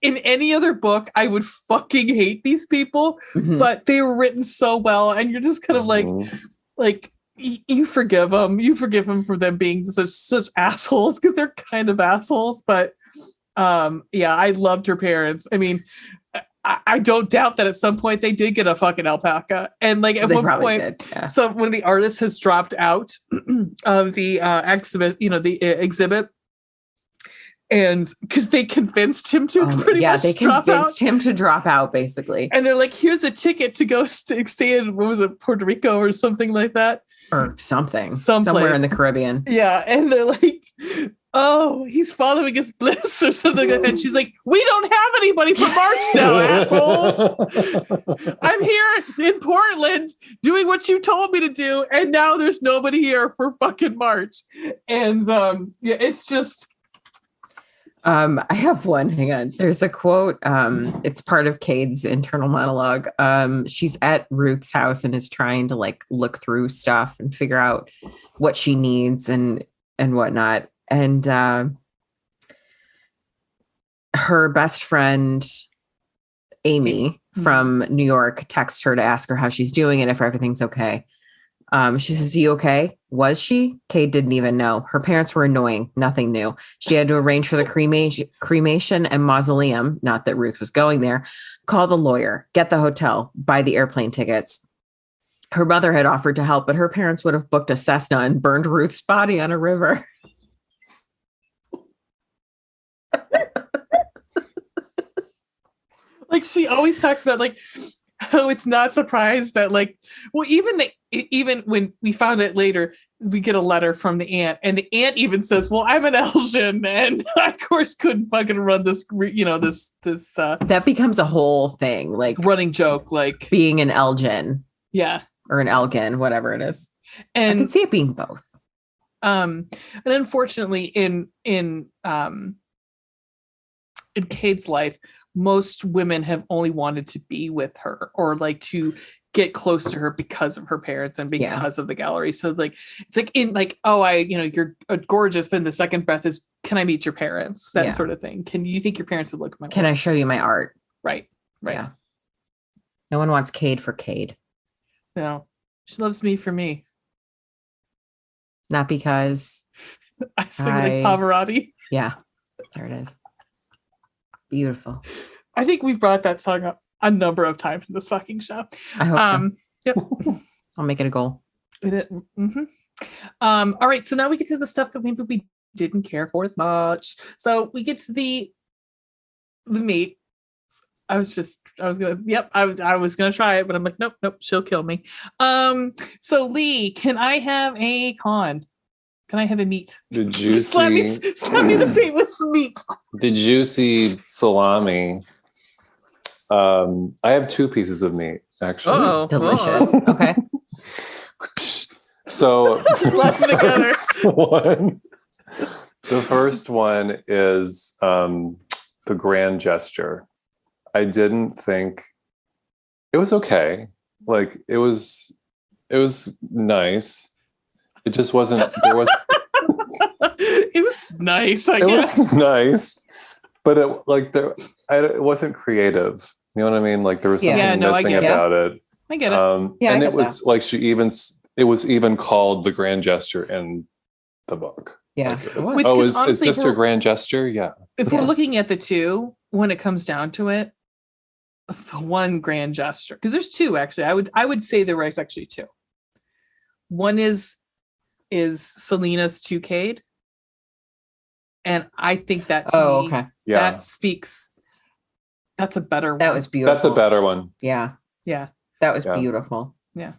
in any other book, I would fucking hate these people, but they were written so well, and you're just kind of like you forgive them. You forgive them for them being such assholes, because they're kind of assholes. But yeah, I loved her parents. I mean, I don't doubt that at some point they did get a fucking alpaca, and like at one point, so one of the artists has dropped out of the exhibit, the exhibit. And because they convinced him to convinced him to drop out, basically. And they're like, here's a ticket to go stay in, what was it, Puerto Rico or something like that? Or somewhere in the Caribbean. Yeah. And they're like, oh, he's following his bliss or something like that. And she's like, we don't have anybody for March now, assholes. I'm here in Portland doing what you told me to do. And now there's nobody here for fucking March. And yeah, it's just... I have one. Hang on. There's a quote. It's part of Cade's internal monologue. She's at Ruth's house and is trying to like look through stuff and figure out what she needs and whatnot. And her best friend, Amy from New York, texts her to ask her how she's doing and if everything's okay. She says, "Are you okay?" Was she? Kate didn't even know. Her parents were annoying. Nothing new. She had to arrange for the cremation and mausoleum. Not that Ruth was going there. Call the lawyer, get the hotel, buy the airplane tickets. Her mother had offered to help, but her parents would have booked a Cessna and burned Ruth's body on a river. Like, she always talks about like, oh, it's not surprised that like, well, even when we found it later, we get a letter from the aunt, and the aunt even says, well, I'm an Elgin, and I of course couldn't fucking run this, this that becomes a whole thing, like running joke, like being an Elgin, or an Elgin, whatever it is. And I can see it being both. And unfortunately in Cade's life, most women have only wanted to be with her or like to get close to her because of her parents and because of the gallery. So like, it's like in like, oh, you're gorgeous, but in the second breath is, can I meet your parents? That sort of thing. Can you think your parents would look at my Can work? I show you my art? Right. Yeah. No one wants Cade for Cade. No, she loves me for me. Not because I sing like Pavarotti. Yeah, there it is. Beautiful. I think we've brought that song up a number of times in this fucking show. I hope so. Yep. I'll make it a goal. All right, so now we get to the stuff that maybe we didn't care for as much. So we get to the meat. I was gonna try it, but I'm like, nope, she'll kill me. So Lee, can I have a con? Can I have a meat? The juicy, slap me in the face with some meat. the juicy salami. I have 2 pieces of meat, actually. Oh, Delicious. Okay. So laughing together. the first one is the grand gesture. I didn't think it was okay. Like it was nice. It just wasn't. There was. It was nice. I It guess. was nice, but it wasn't creative. You know what I mean? Like there was something Yeah, no, I missing get it. about it. I get it. Yeah, and I it get was like it was even called the grand gesture in the book. Yeah. Like, it was, Which, oh, 'cause is honestly, this your grand gesture? Yeah. If we're looking at the 2, when it comes down to it, the one grand gesture, because there's 2 actually. I would say there was actually 2. One is Selena's to Cade, and I think that to me, Okay. Yeah. that speaks. That's a better one. That was beautiful. That's a better one. Yeah. Yeah. That was Yeah. beautiful. Yeah.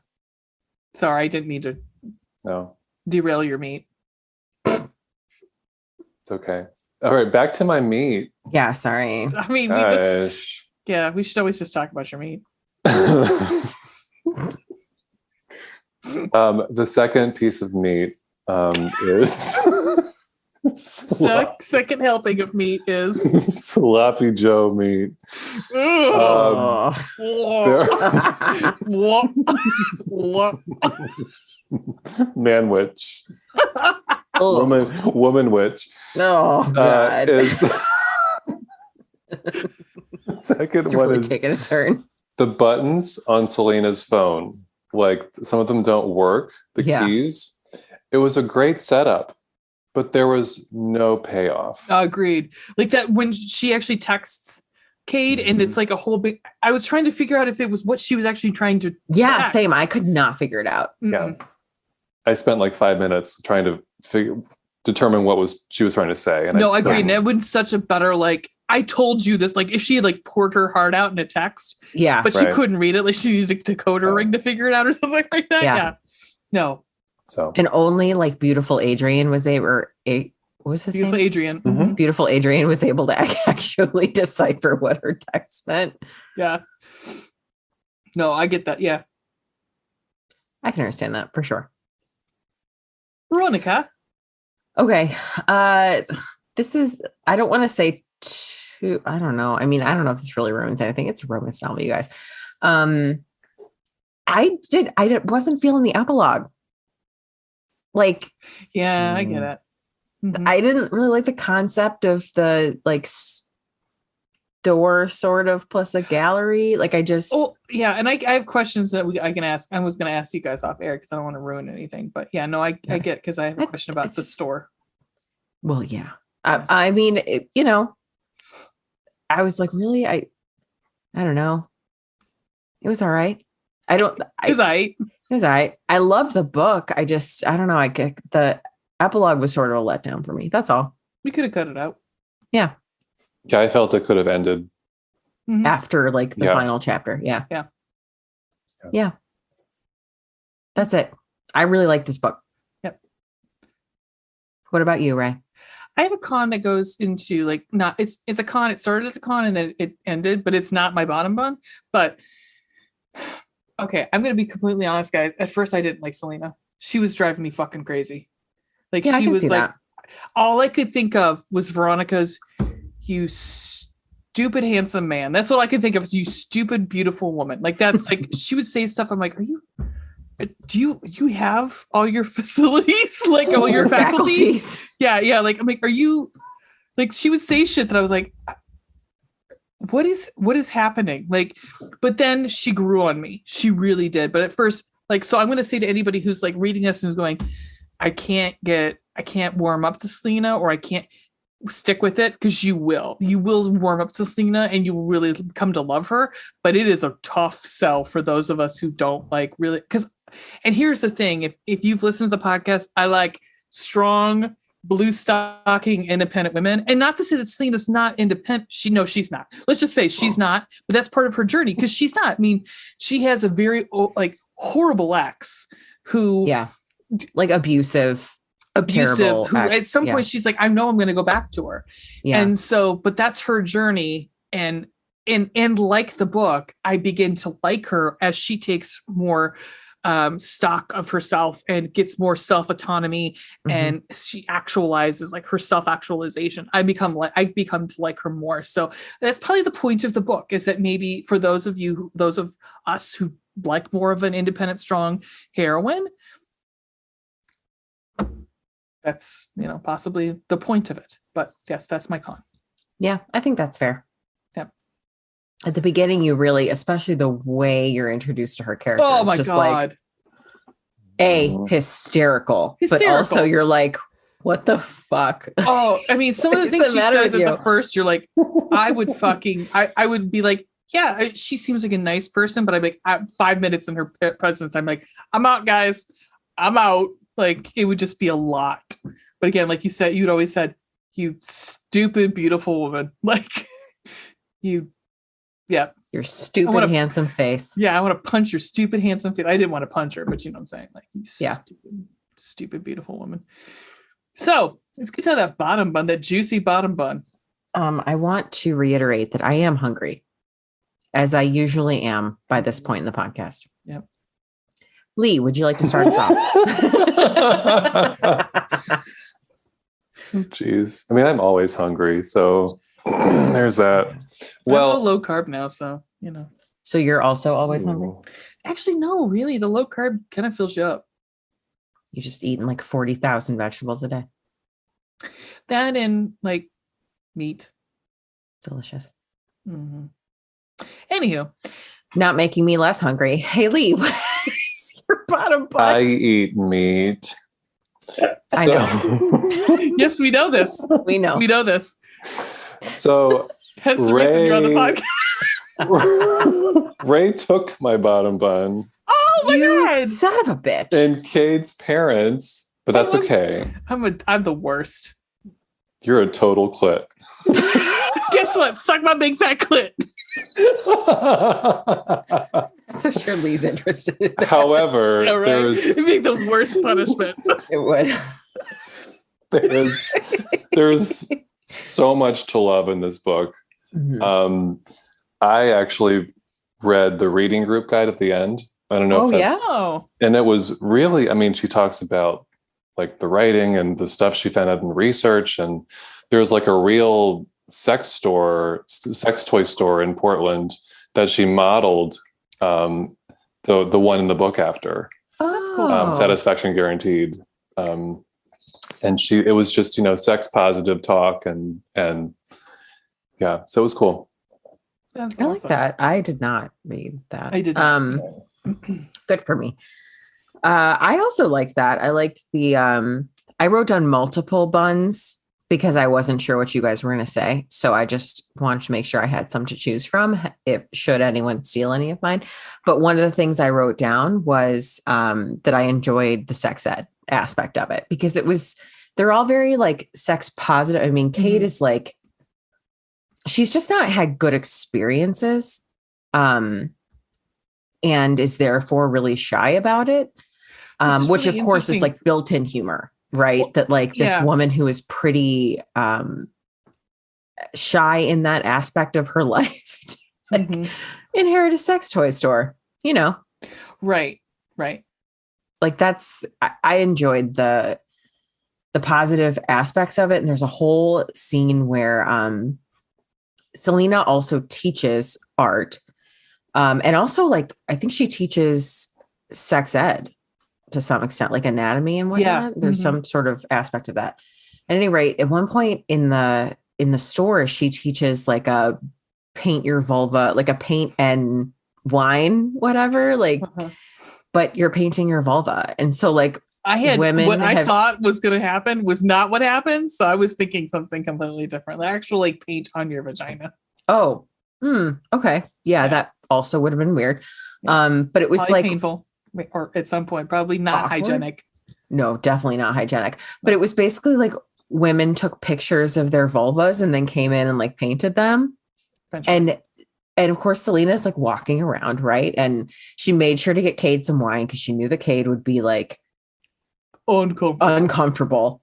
Sorry, I didn't mean to No, derail your meat. it's okay. All right, back to my meat. Yeah. Sorry. I mean, Gosh. we should always just talk about your meat. The second piece of meat is Second helping of meat is sloppy Joe meat. Ugh. Man witch. Oh. Woman witch. Oh, God. Is the second It's one really is taking a turn. the buttons on Selena's phone. Like some of them don't work, the keys. It was a great setup, but there was no payoff. Agreed. Like that when she actually texts Cade and it's like a whole big. I was trying to figure out if it was what she was actually trying to. Yeah, text. same. I could not figure it out. Mm-mm. Yeah. I spent like 5 minutes trying to determine what she was trying to say. And I agree. And that would such a better like. I told you this. Like if she had like poured her heart out in a text, Yeah. but she couldn't read it. Like she needed a decoder ring to figure it out or something like that. Yeah. No. So And only like beautiful Adrian was able, what was his Beautiful name? Adrian. Mhm. Beautiful Adrian was able to actually decipher what her text meant. Yeah. No, I get that. Yeah. I can understand that for sure. Veronica. Okay. This is, I don't want to say too, I don't know. I mean, I don't know if this really ruins anything. It's a romance novel, you guys. I wasn't feeling the epilogue. Like, Yeah, I get it. Mhm. I didn't really like the concept of the like store sort of plus a gallery. Like I just, Oh yeah, and I have questions that I can ask. I was going to ask you guys off air because I don't want to ruin anything. But yeah, no, I get because I have a question about the store. well, yeah. I mean, I was like, really, I don't know. It was all right. It was all right. I love the book. I don't know. The epilogue was sort of a letdown for me. That's all. We could have cut it out. yeah, I felt it could have ended. Mhm. After like the Yeah. final chapter. Yeah. Yeah. Yeah. That's it. I really like this book. Yep. What about you, Ray? I have a con that goes into like not it's a con. It started as a con and then it ended, but it's not my bottom bun. But okay, I'm gonna be completely honest, guys. At first, I didn't like Selena. She was driving me fucking crazy. Like Yeah, I she can was see like, that. all I could think of was Veronica's, "You stupid handsome man." That's all I could think of. Is "You stupid beautiful woman." Like that's like she would say stuff. I'm like, do you have all your facilities, like all your faculties? Yeah. Like I'm like, are you like? She would say shit that I was like, what is happening? Like, but then she grew on me. She really did. But at first, like, so I'm going to say to anybody who's like reading this and is going, I can't warm up to Selena, or I can't stick with it, because you will warm up to Selena and you will really come to love her. But it is a tough sell for those of us who don't like really, and here's the thing, if you've listened to the podcast, I like strong blue stocking independent women, and not to say that Selena's not independent. She's not. Let's just say she's not, but that's part of her journey, because she's not. I mean, she has a very like horrible ex who, Yeah. Like abusive. abusive, who ex, at some point she's like, I know I'm going to go back to her. Yeah. And so, but that's her journey. And like the book, I begin to like her as she takes more stock of herself and gets more self-autonomy, and she actualizes, like, her self-actualization. I become to like her more. So that's probably the point of the book, is that maybe for those of us who like more of an independent, strong heroine, that's, possibly the point of it. But yes, that's my con. Yeah, I think that's fair. Yep. At the beginning, you really, especially the way you're introduced to her character. Oh my just God. Like, hysterical. But also you're like, what the fuck? Oh, I mean, some of the things she says at the first, you're like, I would be like, yeah, she seems like a nice person, but I'm like, 5 minutes in her presence, I'm like, I'm out, guys. I'm out. Like, it would just be a lot. But again, like you said, you'd always said, you stupid, beautiful woman. Like, your stupid, handsome face. Yeah, I want to punch your stupid, handsome face. I didn't want to punch her, but you know what I'm saying? Like, you stupid, beautiful woman. So let's get to that bottom bun, that juicy bottom bun. I want to reiterate that I am hungry, as I usually am by this point in the podcast. Yep. Lee, would you like to start us off? Jeez. I mean, I'm always hungry, so there's that. Well, I'm low carb now, so So you're also always hungry? Actually, no, really. The low carb kind of fills you up. You just eating like 40,000 vegetables a day. That and like meat. Delicious. Mm-hmm. Anywho, not making me less hungry. Hey, Lee, what is your bottom bun? I eat meat. I know. Yes, we know this. We know this. So hence the reason you're on the podcast. Ray took my bottom bun. Oh my God, son of a bitch! And Cade's parents, but that's okay. I'm the worst. You're a total clit. Guess what? Suck my big fat clit. So sure Lee's interested in that. However, it'd be the worst punishment. It would. There's so much to love in this book. Mm-hmm. I actually read the reading group guide at the end. I don't know if that's... And it was really, I mean, she talks about like the writing and the stuff she found out in research. And there's like a real sex toy store in Portland that she modeled the one in the book after. Oh, that's cool. Satisfaction Guaranteed. And it was just, sex positive talk and yeah, so it was cool. That's I awesome. like that. I did not read that. I did. Good for me. I also like that. I liked the, I wrote down multiple buns because I wasn't sure what you guys were going to say. So I just wanted to make sure I had some to choose from should anyone steal any of mine. But one of the things I wrote down was that I enjoyed the sex ed aspect of it because they're all very like sex positive. I mean, Kate is like, she's just not had good experiences and is therefore really shy about it. Which really of course is like built-in humor, right? Well, that like this woman who is pretty shy in that aspect of her life inherit a sex toy store, Right. Like I enjoyed the positive aspects of it. And there's a whole scene where Selena also teaches art. And also like, I think she teaches sex ed to some extent, like anatomy and whatnot. Yeah. There's some sort of aspect of that. At any rate, at one point in the store, she teaches like a paint your vulva, like a paint and wine, whatever, like, but you're painting your vulva. And so like I thought was going to happen was not what happened. So I was thinking something completely different. Like actually like paint on your vagina. Oh, okay. Yeah, that also would have been weird. Yeah. But it was probably like painful. Or at some point, probably not awkward. Hygienic. No, definitely not hygienic. But it was basically like women took pictures of their vulvas and then came in and like painted them. And of course, Selena's like walking around, right? And she made sure to get Cade some wine because she knew that Cade would be like uncomfortable.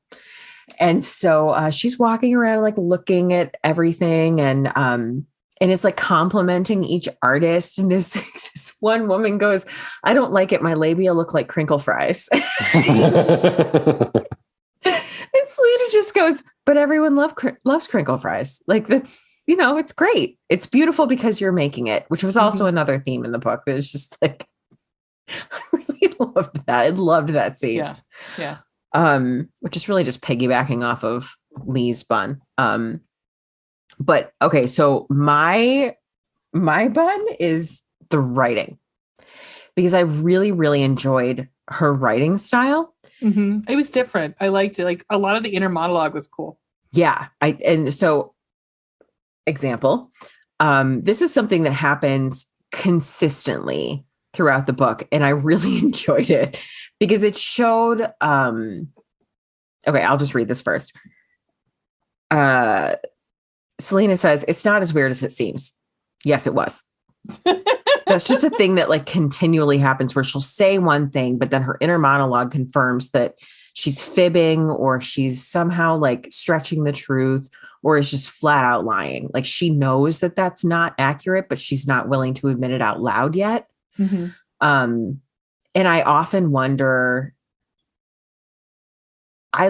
And so she's walking around like looking at everything and is like complimenting each artist. And this one woman goes, "I don't like it. My labia look like crinkle fries." And Selena just goes, "But everyone loves crinkle fries. Like that's, it's great. It's beautiful because you're making it," which was also another theme in the book. That was just like, I really loved that. I loved that scene. Yeah. Yeah. Which is really just piggybacking off of Lee's bun. But okay, so my bun is the writing, because I really, really enjoyed her writing style. It was different. I liked it. Like a lot of the inner monologue was cool. Yeah. Example, this is something that happens consistently throughout the book. And I really enjoyed it because it showed, okay, I'll just read this first. Selena says, "It's not as weird as it seems." Yes, it was. That's just a thing that like continually happens where she'll say one thing, but then her inner monologue confirms that she's fibbing or she's somehow like stretching the truth or is just flat out lying. Like she knows that that's not accurate, but she's not willing to admit it out loud yet. And I often wonder, I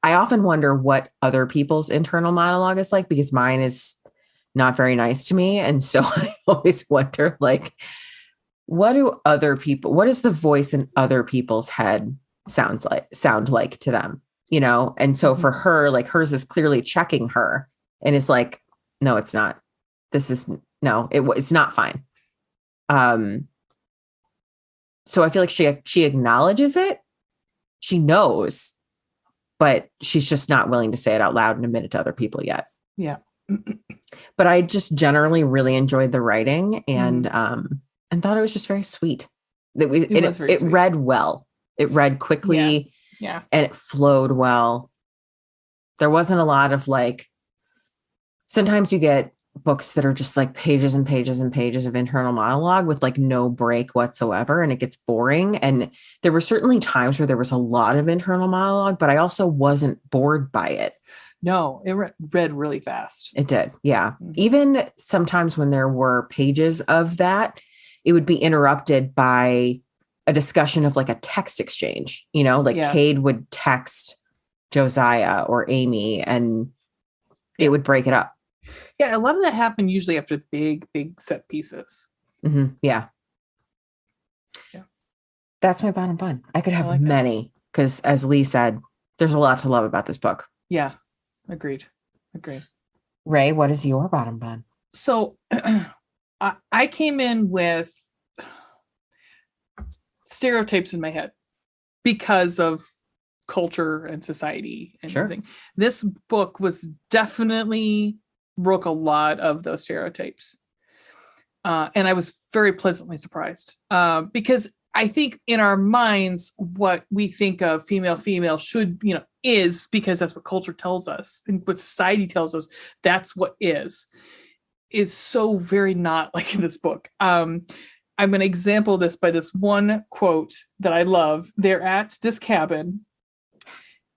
often wonder what other people's internal monologue is like, because mine is not very nice to me. And so I always wonder, like, what does the voice in other people's head sound like to them, And so for her, like hers is clearly checking her and is like, "No, it's not. It's not fine." So I feel like she acknowledges it. She knows, but she's just not willing to say it out loud and admit it to other people yet. Yeah. But I just generally really enjoyed the writing and thought it was just very sweet. It read well. It read quickly. Yeah. And it flowed well. There wasn't a lot of like, sometimes you get books that are just like pages and pages and pages of internal monologue with like no break whatsoever, and it gets boring. And there were certainly times where there was a lot of internal monologue, but I also wasn't bored by it. No, it read really fast. It did. Yeah. Even sometimes when there were pages of that, it would be interrupted by a discussion of like a text exchange, Cade would text Josiah or Amy and it would break it up. Yeah. A lot of that happened usually after big set pieces. Yeah. That's my bottom bun. I could have many because, as Lee said, there's a lot to love about this book. Yeah. Agreed. Ray, what is your bottom bun? So I came in with stereotypes in my head because of culture and society and everything. This book was definitely broke a lot of those stereotypes. And I was very pleasantly surprised because I think in our minds, what we think of female should, is because that's what culture tells us and what society tells us. That's what is so very not like in this book. I'm going to example this by this one quote that I love. They're at this cabin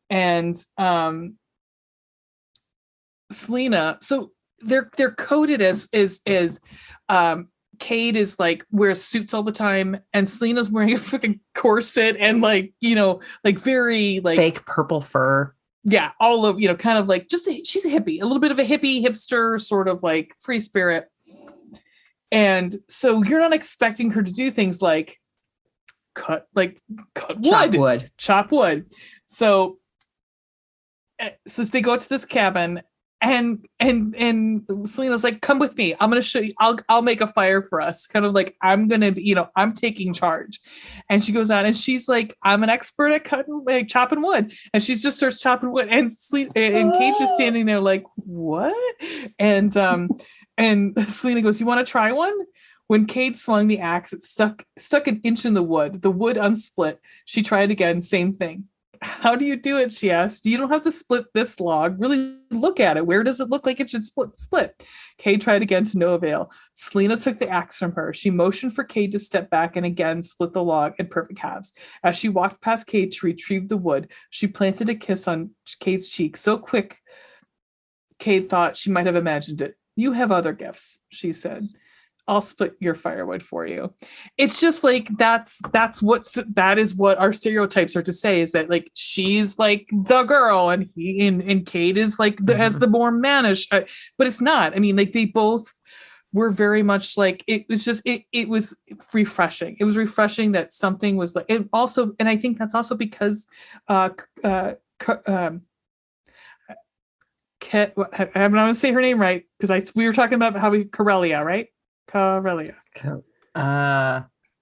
and Selena. So they're coded as Cade is like wears suits all the time, and Selena's wearing a freaking corset and like very like fake purple fur. Yeah, all of kind of like she's a hippie, a little bit of a hippie hipster, sort of like free spirit. And so you're not expecting her to do things like cut chop wood. So they go to this cabin. And Selena's like, "Come with me. I'm going to show you. I'll make a fire for us." Kind of like, I'm going to, I'm taking charge. And she goes out and she's like, "I'm an expert at chopping wood." And she just starts chopping wood. And Kate's just standing there like, "What?" And Selena goes, "You want to try one?" When Kate swung the axe, it stuck an inch in the wood. The wood unsplit. She tried again. Same thing. How do you do it? She asked. You don't have to split this log. Really look at it. Where does it look like it should split? Kate tried again to no avail. Selena took the axe from her. She motioned for Kate to step back and again split the log in perfect halves. As she walked past Kate to retrieve the wood, she planted a kiss on Kate's cheek so quick, Kate thought she might have imagined it. You have other gifts, she said. I'll split your firewood for you. It's just like that is what our stereotypes are to say, is that like she's like the girl and Kate is like has the more mannish, but it's not. I mean, like they both were very much like it was refreshing. It was refreshing that something was like it also, and I think that's also because I'm going to say her name right because we were talking about how Karelia, right? Karelia.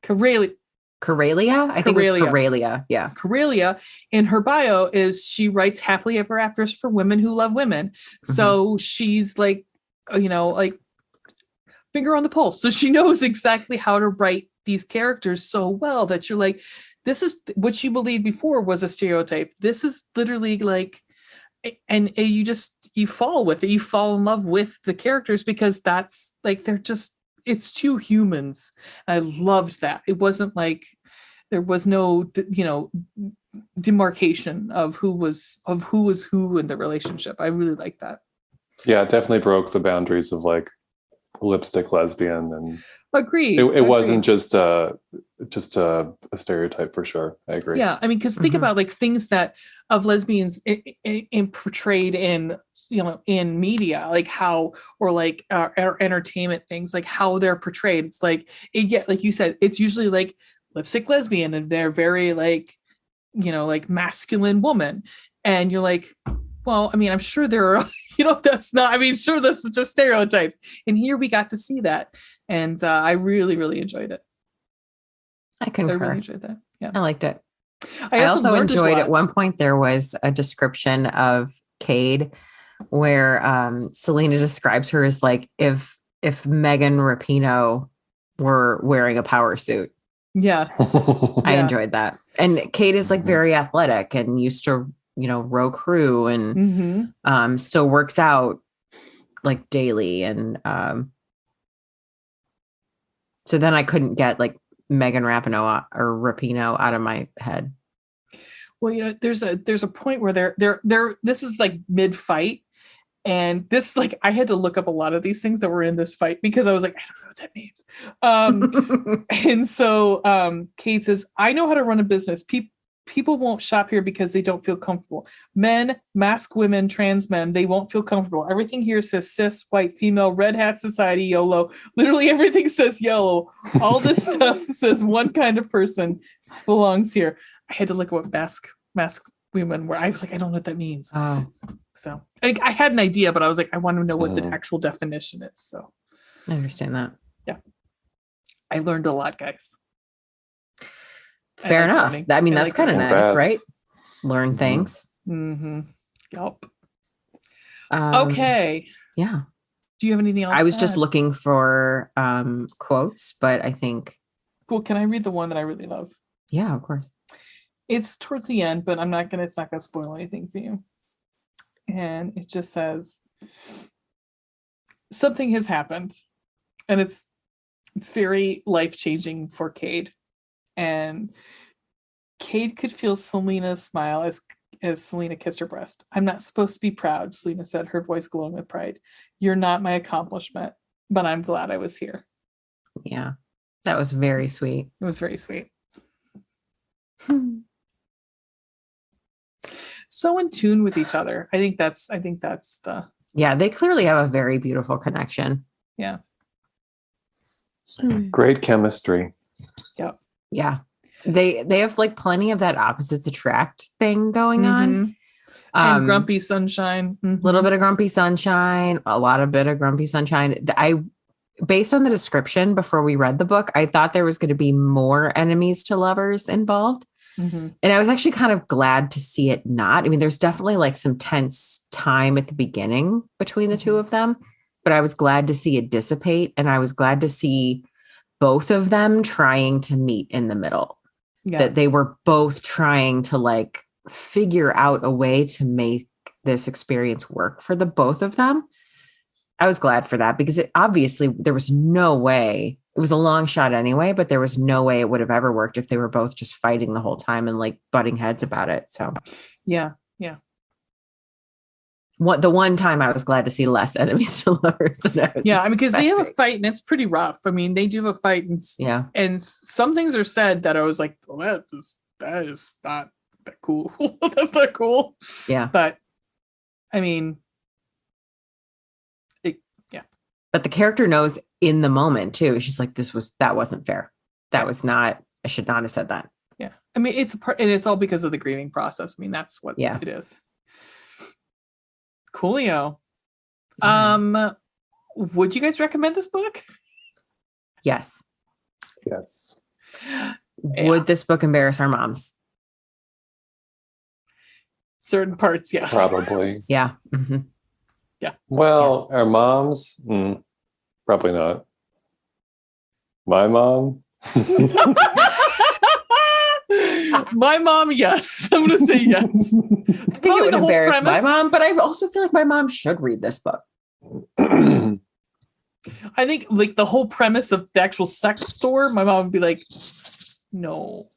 Karelia. Karelia. I think it was Karelia. Yeah. Karelia in her bio is she writes happily ever afters for women who love women. So she's like, like finger on the pulse. So she knows exactly how to write these characters so well that you're like, this is what you believed before was a stereotype. This is literally like, and you fall with it. You fall in love with the characters because that's like, it's two humans. I loved that. It wasn't like there was no, demarcation of who was who in the relationship. I really like that. Yeah, it definitely broke the boundaries of like lipstick lesbian, and agreed. It wasn't just a stereotype for sure. I agree. Yeah, I mean, because think about like things that of lesbians in portrayed in in media, like how or like our entertainment things, like how they're portrayed. It's like like you said, it's usually like lipstick lesbian, and they're very like like masculine woman, and you're like, well, I mean, I'm sure there are. That's not. I mean, sure, that's just stereotypes. And here we got to see that, and I really, really enjoyed it. I concur. I really enjoyed that. Yeah, I liked it. I also enjoyed at one point there was a description of Cade where Selena describes her as like if Megan Rapinoe were wearing a power suit. Yeah. I enjoyed that. And Cade is like very athletic and used to row crew and still works out like daily. And so then I couldn't get like Megan Rapinoe or Rapinoe out of my head. Well, there's a point where they're this is like mid-fight, and this like I had to look up a lot of these things that were in this fight because I was like, I don't know what that means. And so Kate says, I know how to run a business. People won't shop here because they don't feel comfortable. Men, masked women, trans men, they won't feel comfortable. Everything here says cis, white, female, red hat society, YOLO. Literally everything says yellow. All this stuff says one kind of person belongs here. I had to look at what masked women were. I was like, I don't know what that means. Oh. So I had an idea, but I was like, I want to know what the actual definition is. So I understand that. Yeah. I learned a lot, guys. Fair enough. Learning. I mean, that's kind of nice, right? Learn Mm-hmm. things. Yep. Okay. Yeah. Do you have anything else? I was just looking for quotes, but I think. Cool. Can I read the one that I really love? Yeah, of course. it's towards the end, but it's not gonna spoil anything for you. And it just says something has happened, and it's very life-changing for Cade. And Cade could feel Selena's smile as Selena kissed her breast. "I'm not supposed to be proud," Selena said, her voice glowing with pride. "You're not my accomplishment, but I'm glad I was here." Yeah, that was very sweet. It was very sweet. So in tune with each other. I think that's the... Yeah, they clearly have a very beautiful connection. Yeah. Great chemistry. Yep. Yeah. They have like plenty of that opposites attract thing going on. And grumpy sunshine. A little bit of grumpy sunshine, a lot of bit of grumpy sunshine. Based on the description before we read the book, I thought there was going to be more enemies to lovers involved. And I was actually kind of glad to see it not. I mean, there's definitely like some tense time at the beginning between the two of them, but I was glad to see it dissipate. And I was glad to see both of them trying to meet in the middle. Yeah. That they were both trying to like figure out a way to make this experience work for the both of them. I was glad for that because obviously there was no way, it was a long shot anyway, but there was no way it would have ever worked if they were both just fighting the whole time and like butting heads about it. So yeah. The one time I was glad to see less enemies to lovers than I was because they have a expecting. fight and it's pretty rough. I mean, they do have a fight and some things are said that I was like, well, that is not that cool. That's not cool. Yeah. But I mean, but the character knows in the moment too. She's like, that wasn't fair. That was not, I should not have said that. Yeah. I mean, it's a part, and it's all because of the grieving process. I mean, that's what it is. Coolio. Would you guys recommend this book? Yes. Yes. Would this book embarrass our moms? Certain parts, yes. Probably. Yeah. Mm-hmm. Yeah. Well, our moms, probably not. My mom. My mom, yes. I'm going to say yes. I think it would embarrass my mom, but I also feel like my mom should read this book. I think like the whole premise of the actual sex store, my mom would be like, no.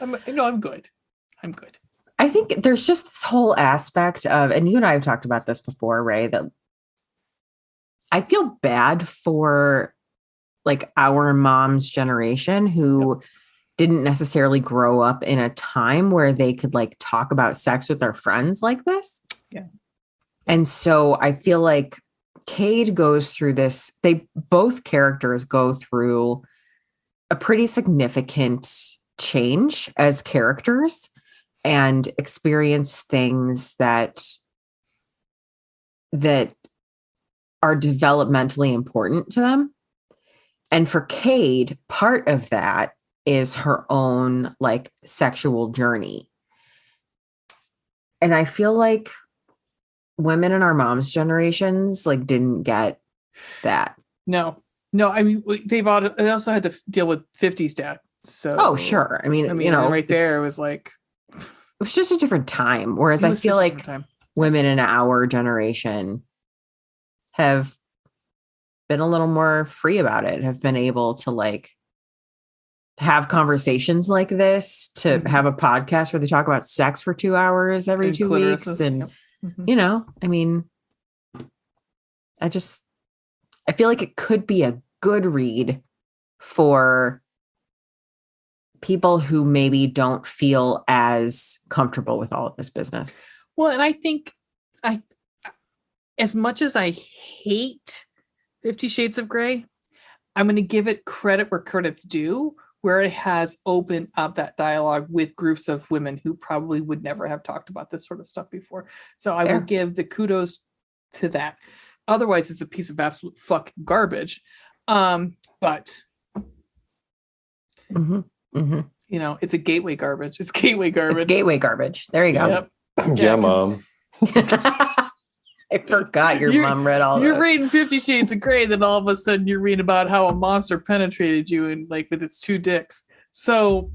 I'm good. I think there's just this whole aspect of, and you and I have talked about this before, Ray, that I feel bad for like our mom's generation who didn't necessarily grow up in a time where they could like talk about sex with their friends like this. Yeah. And so I feel like Cade goes through this. Both characters go through a pretty significant change as characters and experience things that are developmentally important to them. And for Cade, part of that is her own like sexual journey. And I feel like women in our mom's generations like didn't get that. No, I mean, they also had to deal with 50s dad. So sure. I mean, right there, it was like, it was just a different time. Whereas I feel like women in our generation have been a little more free about it, have been able to like have conversations like this, to have a podcast where they talk about sex for 2 hours every 2 weeks. And, I mean, I feel like it could be a good read for people who maybe don't feel as comfortable with all of this business. Well, and I think as much as I hate 50 Shades of Grey, I'm going to give it credit where credit's due, where it has opened up that dialogue with groups of women who probably would never have talked about this sort of stuff before. So I will give the kudos to that. Otherwise, it's a piece of absolute fucking garbage. But it's a gateway garbage. It's gateway garbage. It's gateway garbage. There you go. Yep. Yeah, Mom. I forgot your mom read all. You're reading 50 Shades of Grey, then all of a sudden you're reading about how a monster penetrated you and like with its 2 dicks. So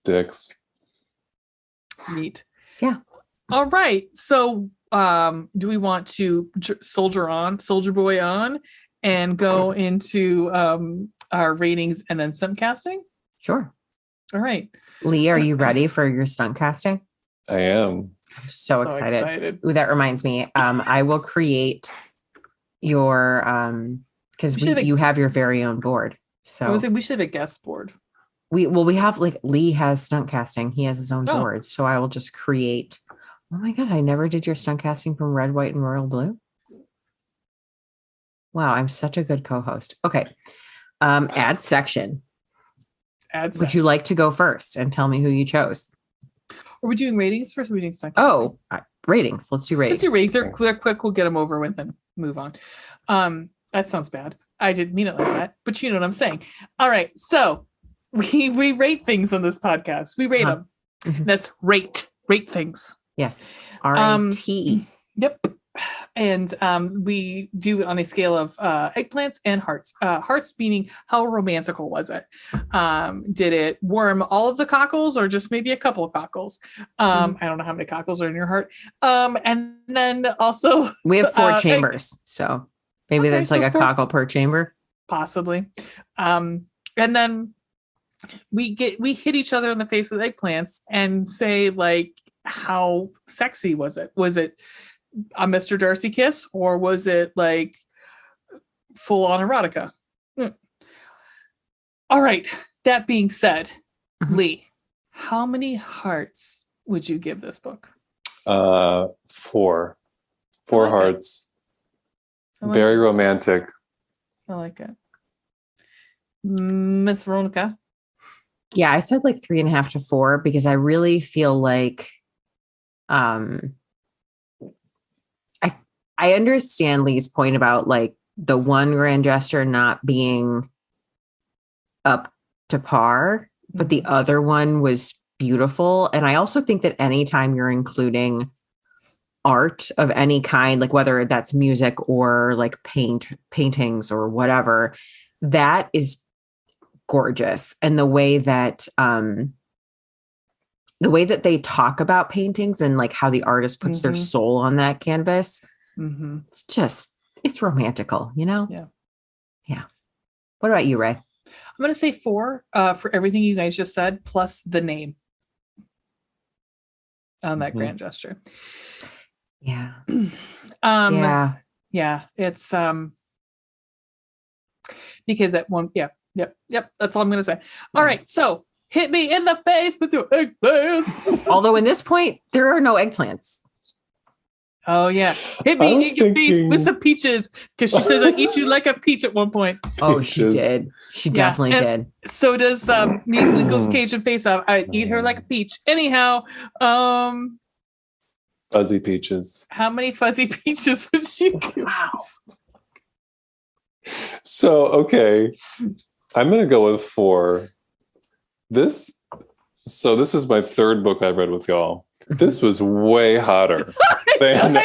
dicks. Neat. Yeah. All right. So do we want to soldier boy on and go into our ratings and then stunt casting? Sure. All right. Lee, are you ready for your stunt casting? I am. I'm so excited. Ooh, that reminds me. I will create your because you have your very own board. So we should have a guest board. We have like Lee has stunt casting. He has his own board. So I will just create. Oh my God, I never did your stunt casting from Red, White, and Royal Blue. Wow, I'm such a good co-host. Okay. Add section. Would you like to go first and tell me who you chose? Are we doing ratings first? Or are we doing stunt casting? Ratings. Let's do ratings. They're quick. We'll get them over with and move on. That sounds bad. I didn't mean it like that, but you know what I'm saying. All right. So we rate things on this podcast. We rate them. Mm-hmm. That's rate things. Yes. RATE. Yep. we do it on a scale of eggplants and hearts. Hearts meaning how romantical was it? Did it warm all of the cockles or just maybe a couple of cockles? I don't know how many cockles are in your heart. And then also we have 4 chambers, so maybe there's like a cockle per chamber, possibly. And then we hit each other in the face with eggplants and say like, how sexy was it? Was it a Mr. Darcy kiss, or was it like full on erotica? All right. That being said, Lee, how many hearts would you give this book? 4. 4 hearts. Very romantic. I like it. Miss Veronica? Yeah, I said like 3.5 to 4 because I really feel like I understand Lee's point about like the one grand gesture not being up to par, but the other one was beautiful. And I also think that anytime you're including art of any kind, like whether that's music or like paintings or whatever, that is gorgeous. And the way that they talk about paintings and like how the artist puts their soul on that canvas, it's romantical, you know? Yeah. What about you, Ray? I'm going to say 4 for everything you guys just said, plus the name on that grand gesture. Yeah. Yeah. It's because at one, yep. That's all I'm going to say. All right. So hit me in the face with your eggplants. Although in this point, there are no eggplants. Oh, yeah. Hit me in your face with some peaches. Because she says, I eat you like a peach at one point. Oh, she did. She definitely did. So does Nicolas Cage in Face Off. I eat her like a peach. Anyhow, fuzzy peaches. How many fuzzy peaches would you give? Wow. So, okay. I'm going to go with 4. This is my 3rd book I've read with y'all. This was way hotter than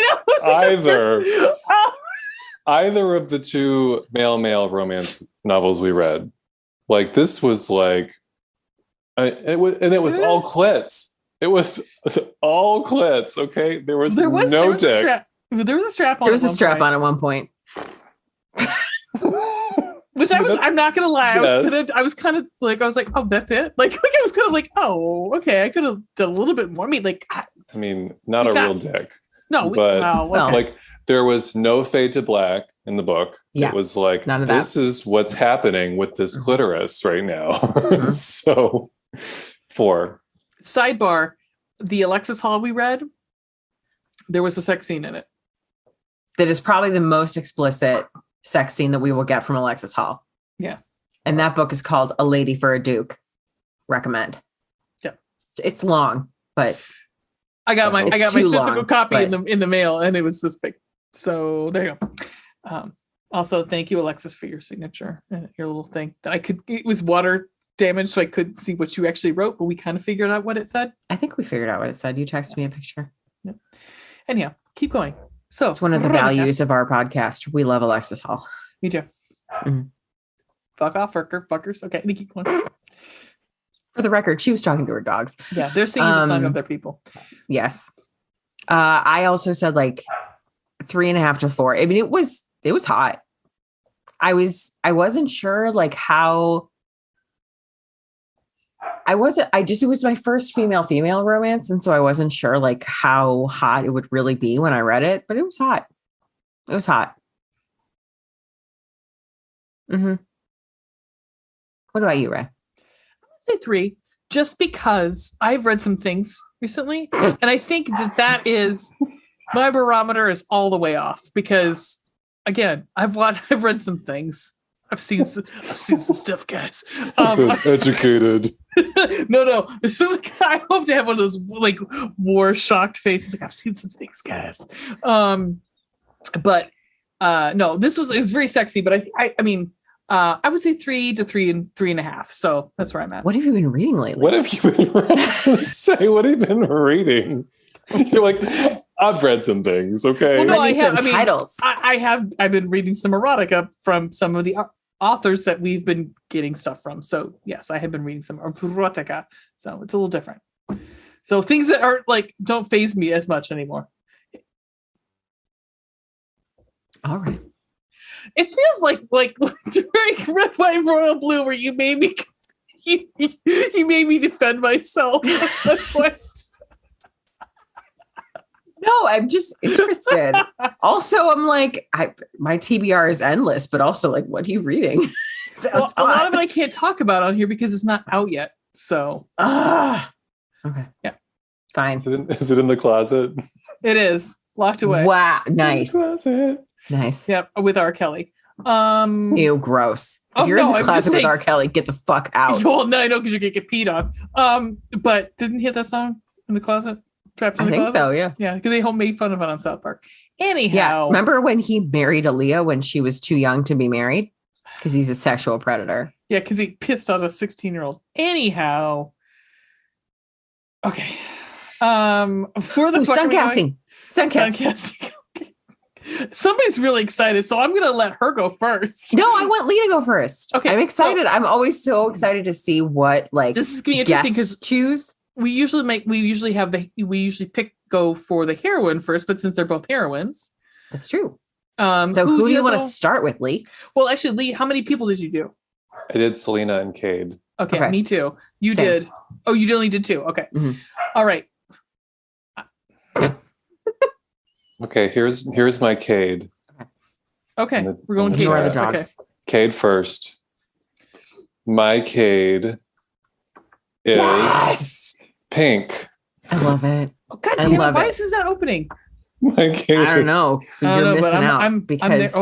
either of the 2 male romance novels we read. Like this was like, it was all clits. It was all clits. Okay, there was no dick. There was a strap on. There was a strap on at one point. Which I'm not gonna lie, I was kind of like, oh, that's it. Like I was kind of like, oh, okay, I could have done a little bit more. I mean, not a real dick. No, but okay. Like there was no fade to black in the book. Yeah, it was like, this is what's happening with this clitoris right now. So 4. Sidebar: the Alexis Hall we read, there was a sex scene in it. That is probably the most explicit sex scene that we will get from Alexis Hall. Yeah. And that book is called A Lady for a Duke. Recommend. Yeah. It's long, but I got my physical copy but in the mail and it was this big. So there you go. Also, thank you, Alexis, for your signature and your little thing that it was water damaged, so I couldn't see what you actually wrote, but we kind of figured out what it said. I think we figured out what it said. You texted me a picture. Yeah. Anyhow, keep going. So it's one of the values of our podcast. We love Alexis Hall. Me too. Fuck off, fuckers. Okay, keep going. For the record, she was talking to her dogs. Yeah, they're singing the song of their people. Yes. I also said like 3.5 to 4. I mean, it was hot. I wasn't sure like how. it was my first female romance. And so I wasn't sure like how hot it would really be when I read it, but it was hot. It was hot. What about you, Ray? I'd say 3, just because I've read some things recently. And I think that is my barometer is all the way off because again, I've read some things. I've seen some stuff, guys. Educated. No. This is I hope to have one of those like war shocked faces. Like I've seen some things, guys. But no, it was very sexy. But I mean, I would say 3 to 3.5. So that's where I'm at. What have you been reading lately? What have you been reading? What have you been reading? You're like, I've read some things. Okay. Well, no, Let me some titles. I've been reading some erotica from some of the authors that we've been getting stuff from. So yes, I have been reading some erotica. So it's a little different. So things that aren't like don't faze me as much anymore. All right. It feels like during Red, White, Royal Blue, where you made me you made me defend myself at one point. No, I'm just interested. Also, I'm like, my TBR is endless, but also like, what are you reading? Well, a lot of it I can't talk about on here because it's not out yet. So, okay, yeah, fine. Is it in the closet? It is locked away. Wow, nice, nice. Yep, with R. Kelly. Ew, gross. If you're in the closet with R. Kelly, get the fuck out. Well, no, I know because you're gonna get peed on. But didn't you hear that song in the closet? Trapped in the closet? So, yeah. Yeah, because they made fun of it on South Park. Anyhow. Yeah, remember when he married Aaliyah when she was too young to be married? Because he's a sexual predator. Yeah, because he pissed on a 16-year-old. Anyhow. Okay. For the Suncasting. Okay. Somebody's really excited, so I'm gonna let her go first. No, I want Lee to go first. Okay. I'm excited. I'm always so excited to see what this is gonna be interesting because choose. We usually go for the heroine first, but since they're both heroines, that's true. So who do you want to start with, Lee? Well, actually, Lee, how many people did you do? I did Selena and Cade. Okay, me too. You Same. did. Oh, you only did 2. Okay. Mm-hmm. All right. Okay, here's my Cade. Okay, we're going Cade first. Okay. Cade first. My Cade is pink. I love it. Oh, God damn it! Why is this not opening? My Cade. I don't know. You're missing out because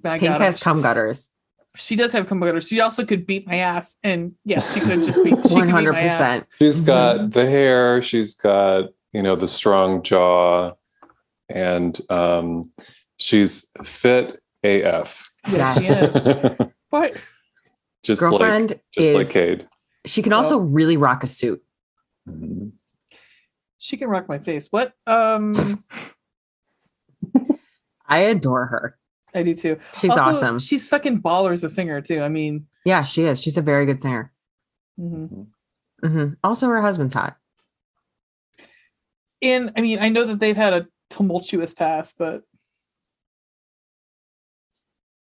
pink has cum gutters. She does have cum gutters. She also could beat my ass, and yes, she could just beat. 100%. She's got the hair. She's got the strong jaw, and she's fit AF. Yes, she is. What? Just Girlfriend like Cade. She can also really rock a suit. Mm-hmm. She can rock my face. What? I adore her. I do too. She's also, awesome. She's fucking baller as a singer too. I mean, yeah, she is. She's a very good singer. Mm-hmm. Mm-hmm. Also, her husband's hot. And I mean, I know that they've had a tumultuous past, but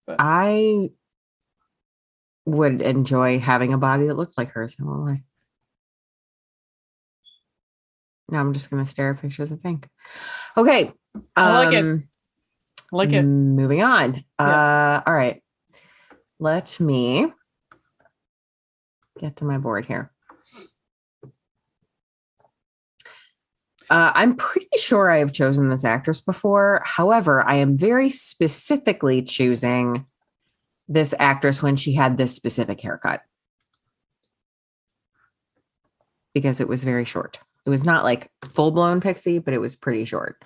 I would enjoy having a body that looked like hers. I won't lie. Now I'm just going to stare at pictures of pink. Okay. I like it. I like it. Moving on. Yes. All right. Let me get to my board here. I'm pretty sure I have chosen this actress before. However, I am very specifically choosing this actress when she had this specific haircut. Because it was very short. It was not like full-blown pixie, but it was pretty short.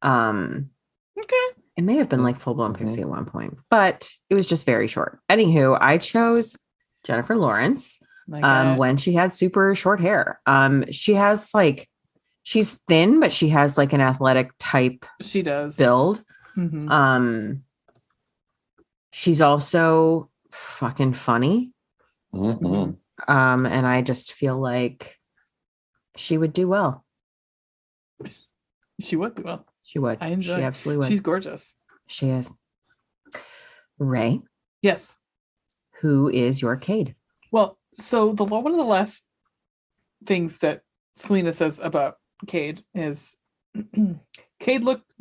Okay. It may have been like full-blown pixie at one point, but it was just very short. Anywho, I chose Jennifer Lawrence when she had super short hair. She has she's thin, but she has like an athletic type build. Mm-hmm. She's also fucking funny. Mm-hmm. And I just feel like she would do well. She would do well. She would. I enjoy. She absolutely would. She's gorgeous. She is. Ray? Yes. Who is your Cade? Well, so one of the last things that Selena says about Cade is Cade looked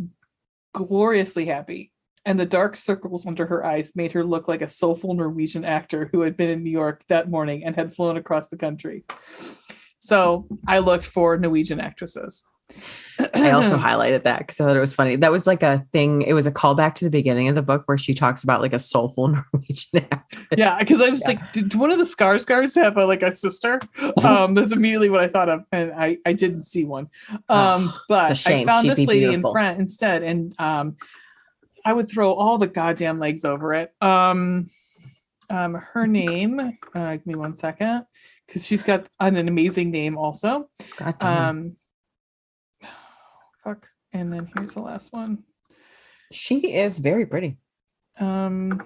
gloriously happy, and the dark circles under her eyes made her look like a soulful Norwegian actor who had been in New York that morning and had flown across the country. So I looked for Norwegian actresses. I also highlighted that because I thought it was funny. That was like a thing. It was a callback to the beginning of the book where she talks about like a soulful Norwegian actress. Yeah, because I was like, did one of the Skarsgårds have a sister? That's immediately what I thought of, and I didn't see one. But I found this lady in front instead, and I would throw all the goddamn legs over it. Her name, give me 1 second, because she's got an amazing name also. God damn. Fuck. And then here's the last one. She is very pretty. Of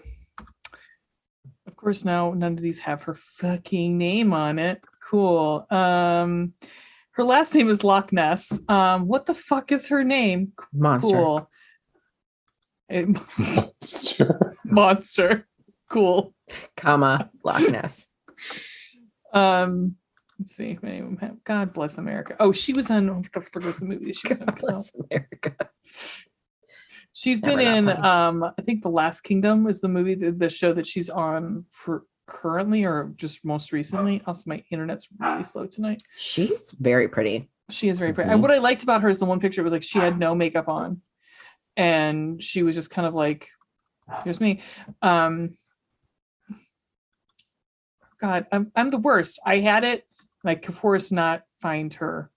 course, now none of these have her fucking name on it. Cool. Her last name is Loch Ness. What the fuck is her name? Monster. Cool. Sure. Monster. Cool. Comma, Loch Ness. Let's see. God bless America. Oh, she was on. What the fuck was the movie she was in? God bless America. She's Never been not in. funny. I think The Last Kingdom was the movie, the show that she's on for currently, or just most recently. Also, my internet's really slow tonight. She's very pretty. She is very pretty. And what I liked about her is the one picture was like she had no makeup on, and she was just kind of like, "Here's me." God, I'm the worst. I had it, and I could, of course, not find her.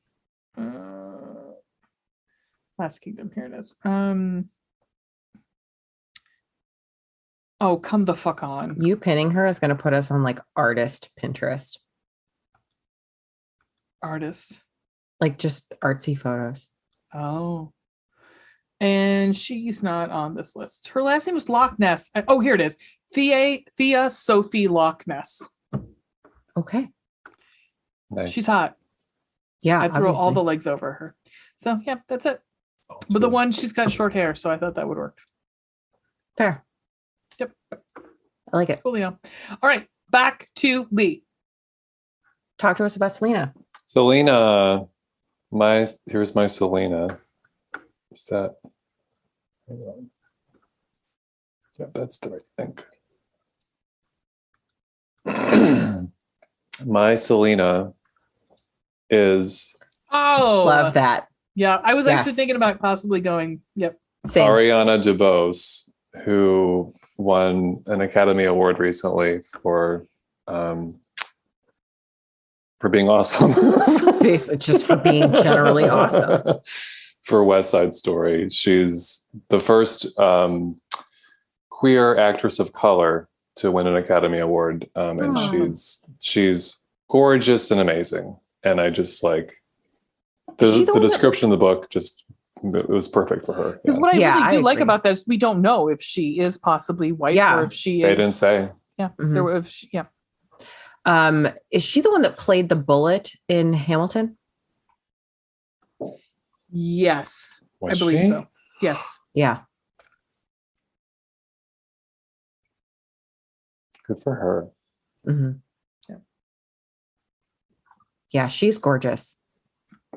Last Kingdom. Here it is. Oh, come the fuck on. You pinning her is going to put us on like artist Pinterest. Artist. Like just artsy photos. Oh. And she's not on this list. Her last name was Loch Ness. Oh, here it is. Thea Sophie Loch Ness. Okay. Nice. She's hot. Yeah. I throw all obviously. the legs over her. So, yeah, that's it. But the one, she's got short hair, so I thought that would work. Fair. Yep. I like it. Coolio. All right, back to Lee. Talk to us about Selena. Selena, here's my Selena. Is that? Hang on. Yeah, that's the right thing. My Selena is Love that. Yeah, I was actually Yes. thinking about possibly going, yep. Same. Ariana DeBose, who won an Academy Award recently for being awesome. Just for being generally awesome. For West Side Story. She's the first queer actress of color to win an Academy Award. And Awesome. she's gorgeous and amazing. And I just like Is she the one that- description of the book, just it was perfect for her. Because Yeah. what I Yeah, really I do like agree. about that is we don't know if she is possibly white Yeah. or if she They is. didn't say. Yeah, Mhm. there were. If she, yeah. Is she the one that played the bullet in Hamilton? Yes, Was I believe she? so. Yes. Yeah. Good for her. hmm Yeah. Yeah, she's gorgeous.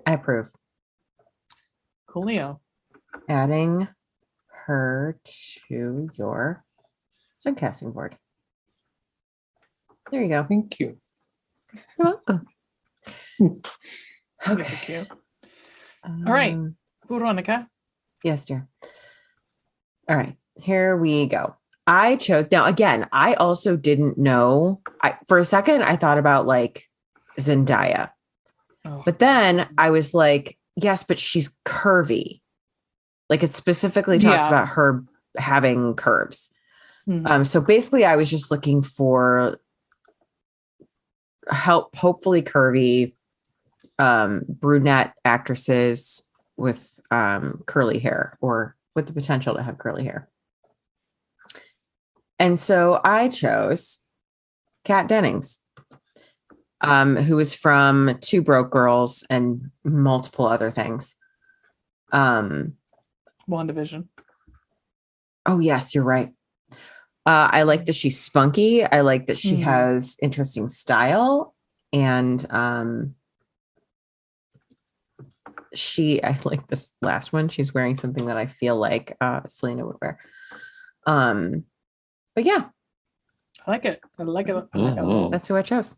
I approve. Coolio. Adding her to your casting board. There you go. Thank you. You're welcome. Okay. Okay. Cute. All right. Veronica. Yes, dear. All right. Here we go. I chose now again. I also didn't know. For a second, I thought about like Zendaya, Oh. but then I was like, yes, but she's curvy. Like it specifically talks Yeah. about her having curves. Mhm. So basically, I was just looking for hopefully curvy brunette actresses with curly hair or with the potential to have curly hair. And so I chose Kat Dennings, who is from Two Broke Girls and multiple other things. WandaVision. Oh, yes, you're right. I like that she's spunky. I like that she Mhm. has interesting style. And I like this last one. She's wearing something that I feel like Selena would wear. But yeah, I like it. I like it. I like it. Mhm. that's who I chose.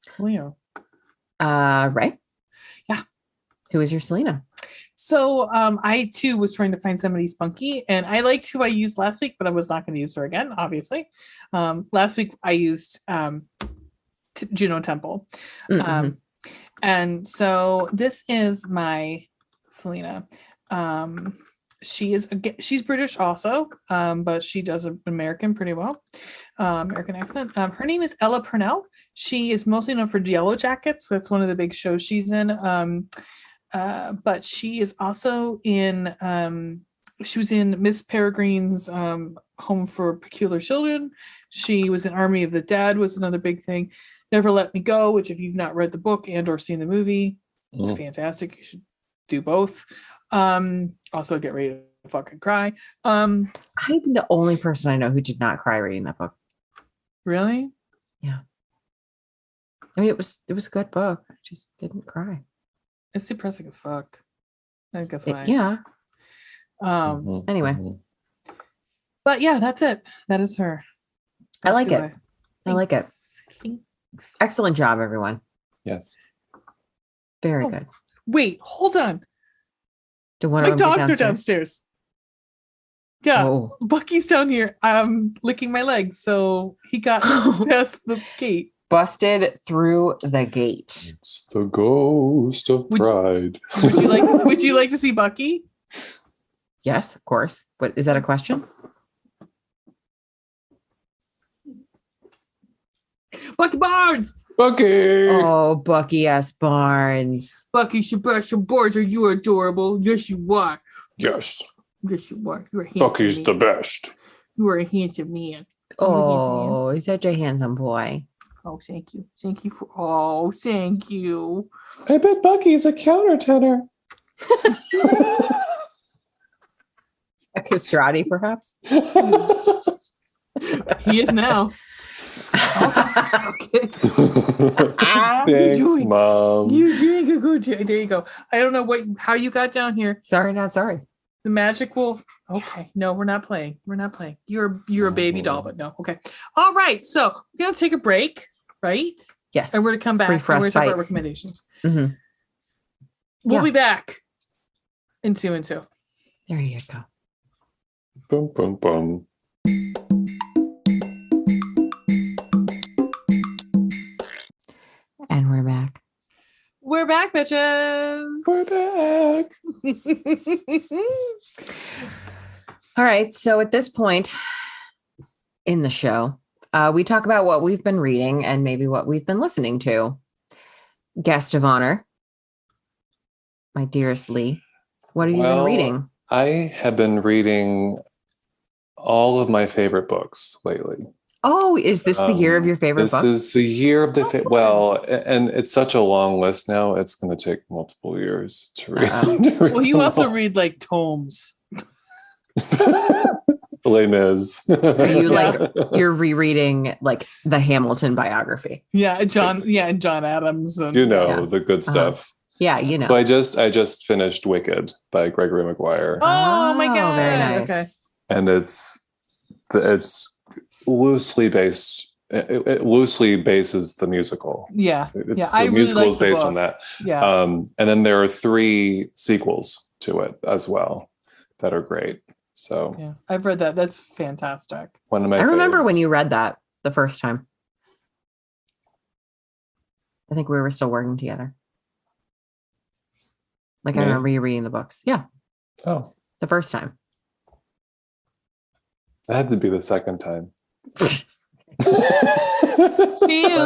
Coolio. Right? Yeah. Who is your Selena? So I too was trying to find somebody spunky, and I liked who I used last week, but I was not going to use her again, obviously. Last week I used Juno Temple. Mhm. And so this is my Selena. She's British also, but she does American pretty well, American accent. Her name is Ella Purnell. She is mostly known for Yellow Jackets. That's one of the big shows she's in. but she is also in she was in Miss Peregrine's Home for Peculiar Children. She was in Army of the Dead, was another big thing. Never Let Me Go, which if you've not read the book and or seen the movie, it's fantastic. You should do both. Also get ready to fucking cry. I'm the only person I know who did not cry reading that book. Really? Yeah. I mean, it was a good book. I just didn't cry. It's depressing as fuck. I guess why. Yeah. Um Anyway. But yeah, that's it. That is her. I like That's it. who I like it. Excellent job, everyone. Yes. Very Oh, good. Wait, hold on. Do one My of them get dogs are downstairs. Yeah, Oh. Bucky's down here. I'm licking my legs, so he got past the gate. Busted through the gate. It's the ghost of pride. Would you like to see Bucky? Yes, of course. What is that a question? Bucky Barnes! Bucky! Oh, Bucky S. Barnes. Bucky Sebastian Barnes, are you adorable? Yes, you are. Yes. Yes, you are. You're a handsome Bucky's man. the best. You are a handsome man. Oh, he's such a handsome boy. Oh, thank you. Thank you for. Oh, thank you. I bet Bucky's a countertenor. A castrati, perhaps? He is now. Okay. Thanks, doing- Mom. You doing a good job. There you go. I don't know how you got down here. Sorry, not sorry. The magic will. Okay, no, we're not playing. We're not playing. You're a baby doll, but no. Okay. All right. So we're gonna take a break, right? Yes. And we're gonna come back. Brief And we're gonna talk respite. about recommendations. Mhm. We'll Yeah. be back in 2 and 2. There you go. Boom, boom, boom. And we're back. We're back, bitches. We're back. All right. So at this point in the show, we talk about what we've been reading and maybe what we've been listening to. Guest of honor, my dearest Lee, what have you been reading? I have been reading all of my favorite books lately. Oh, is this the year of your favorite This books? is the year of the fun. well, and it's such a long list now. It's going to take multiple years to read. to read Well, you them also all. read like tomes. Les Mis. Are you Yeah. like you're rereading like the Hamilton biography? Yeah, John. Basically. Yeah, and John Adams. And, You know, Yeah. the good stuff. Yeah, you know. So I just finished Wicked by Gregory Maguire, Oh my God. Very nice. Okay. and it's loosely based. It loosely bases the musical. Yeah. It's, Yeah, the I really musical like is the based book. on that. Yeah. And then there are 3 sequels to it as well that are great. So Yeah. I've read that. That's fantastic. one of my I remember when faves. you read that the first time. I think we were still working together. Like I Me? remember you reading the books. Yeah, Oh, the first time. that had to be the second time. Feels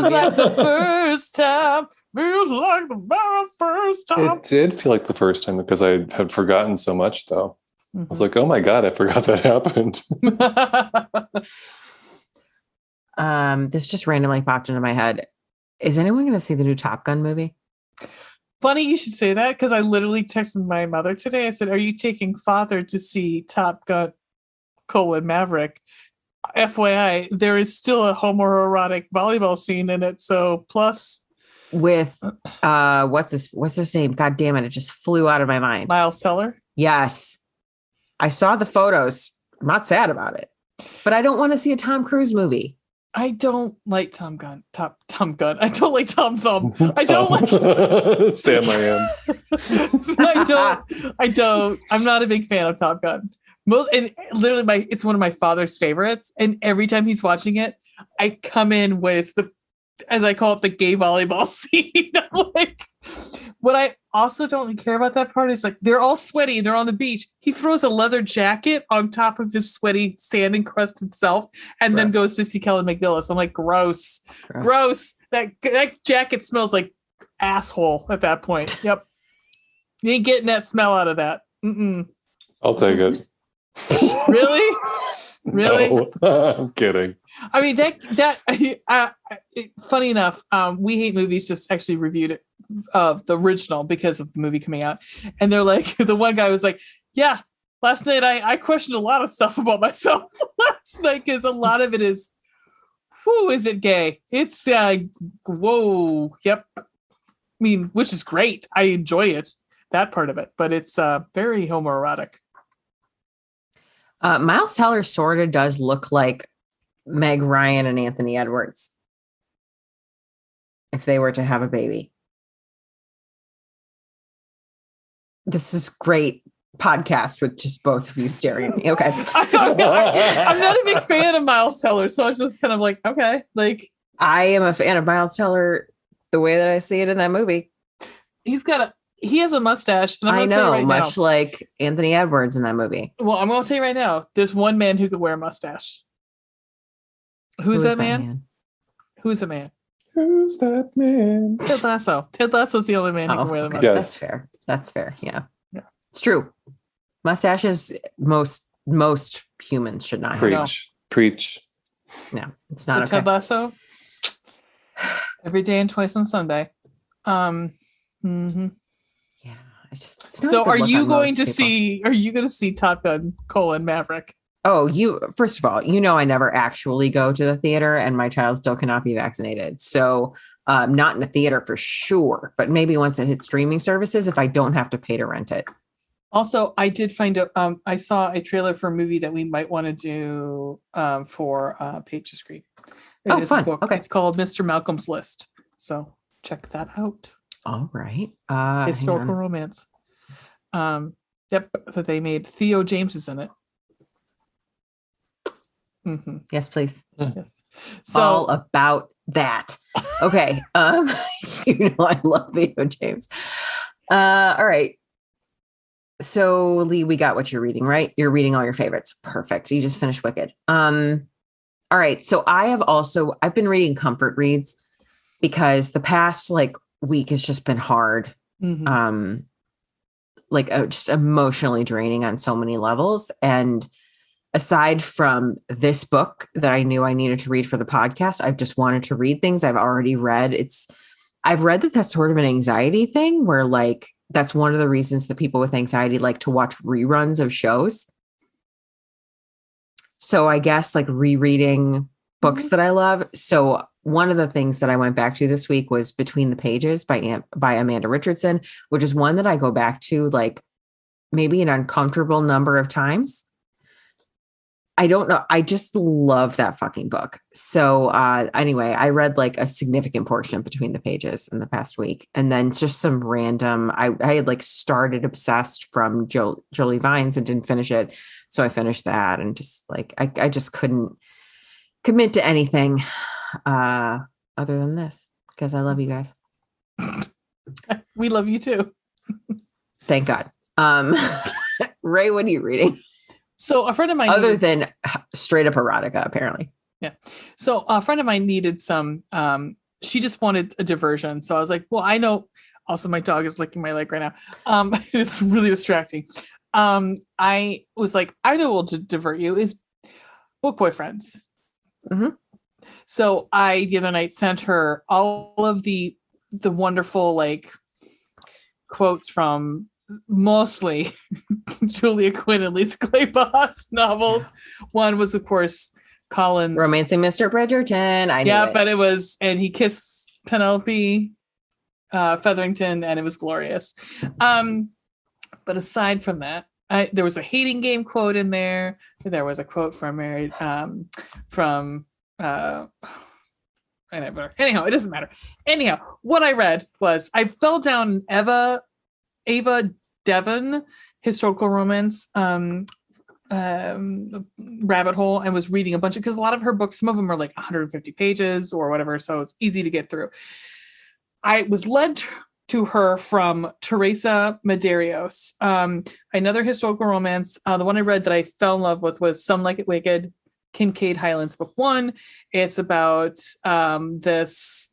like the first time. Feels like the very first time. It did feel like the first time because I had forgotten so much, though. I Mm-hmm. was like, oh my God, I forgot that happened. This just randomly popped into my head. Is anyone going to see the new Top Gun movie? Funny you should say that because I literally texted my mother today. I said, "Are you taking father to see Top Gun: Maverick?" FYI, there is still a homoerotic volleyball scene in it. So plus With what's his name? God damn it! It just flew out of my mind. Miles Teller. Yes, I saw the photos. I'm not sad about it, but I don't want to see a Tom Cruise movie. I don't like Tom Gun. I don't like Tom Thumb. I don't like. Sam I am. I don't. I'm not a big fan of Top Gun. And literally, it's one of my father's favorites. And every time he's watching it, I come in when it's as I call it, the gay volleyball scene. I'm like, what I also don't care about that part is like they're all sweaty and they're on the beach. He throws a leather jacket on top of his sweaty sand encrusted self and then goes to see Kelly McGillis. I'm like, gross. That jacket smells like asshole at that point. Yep. You ain't getting that smell out of that. I'll take it. Really? No, I'm kidding. I mean, funny enough, We Hate Movies just actually reviewed it, the original, because of the movie coming out. And they're like, the one guy was like, yeah, last night I questioned a lot of stuff about myself last night, because a lot of it is, whoo, is it gay? It's, whoa, yep. I mean, which is great. I enjoy it, that part of it, but it's very homoerotic. Miles Teller sort of does look like Meg Ryan and Anthony Edwards if they were to have a baby. This is great podcast with just both of you staring at me. Okay. I'm not a big fan of Miles Teller, so I was just kind of like, okay. Like, I am a fan of Miles Teller the way that I see it in that movie. He has a mustache. And I know, right much now, like Anthony Edwards in that movie. Well, I'm going to tell you right now, there's one man who could wear a mustache. Who's that man? Who's the man? Who's that man? Ted Lasso. Ted Lasso's the only man who can wear the mustache. Yes. That's fair. That's fair. Yeah. It's true. Mustaches, most humans should not have. Preach. No, it's not okay. Ted Lasso. Every day and twice on Sunday. Yeah, so are you going to see Top Gun: Maverick? Oh, first of all, I never actually go to the theater, and my child still cannot be vaccinated. So not in a theater for sure, but maybe once it hits streaming services, if I don't have to pay to rent it. Also, I did find out, I saw a trailer for a movie that we might want to do for Page to Screen. It is fun. a book. Okay. It's called Mr. Malcolm's List. So check that out. All right. Historical romance. Yep, that they made. Theo James is in it. Mm-hmm. Yes, please. Yes. So all about that. Okay. I love Theo James. All right. So Lee, we got what you're reading, right? You're reading all your favorites. Perfect. You just finished Wicked. All right. So I've been reading comfort reads because the past week has just been hard. Mm-hmm. Just emotionally draining on so many levels. And aside from this book that I knew I needed to read for the podcast, I've just wanted to read things I've already read. I've read that that's sort of an anxiety thing where that's one of the reasons that people with anxiety like to watch reruns of shows. So I guess rereading books that I love. So one of the things that I went back to this week was Between the Pages by Amanda Richardson, which is one that I go back to maybe an uncomfortable number of times. I don't know. I just love that fucking book. So anyway, I read a significant portion of Between the Pages in the past week. And then just some random, I had started Obsessed from Jolie Vines and didn't finish it. So I finished that and just I just couldn't commit to anything other than this because I love you guys. We love you too. Thank God. Ray, what are you reading? So a friend of mine, other than straight up erotica, apparently. Yeah. So a friend of mine needed some, she just wanted a diversion. So I was like, well, I know. Also, my dog is licking my leg right now. It's really distracting. I was like, I know what will divert you is book boyfriends. Mm-hmm. So I, the other night, sent her all of the wonderful quotes from mostly Julia Quinn and Lisa Kleypas novels. Yeah. One was, of course, Colin's Romancing Mr. Bridgerton. I knew it. But it was, and he kissed Penelope Featherington, and it was glorious. But aside from that, there was a hating game quote in there. There was a quote from anyhow, it doesn't matter. Anyhow, what I read was I fell down Ava Devon historical romance rabbit hole and was reading a bunch because a lot of her books, some of them are 150 pages or whatever, so it's easy to get through. I was led to her from Teresa Medeiros, another historical romance. The one I read that I fell in love with was Some Like It Wicked, Kincaid Highlands Book 1. It's about this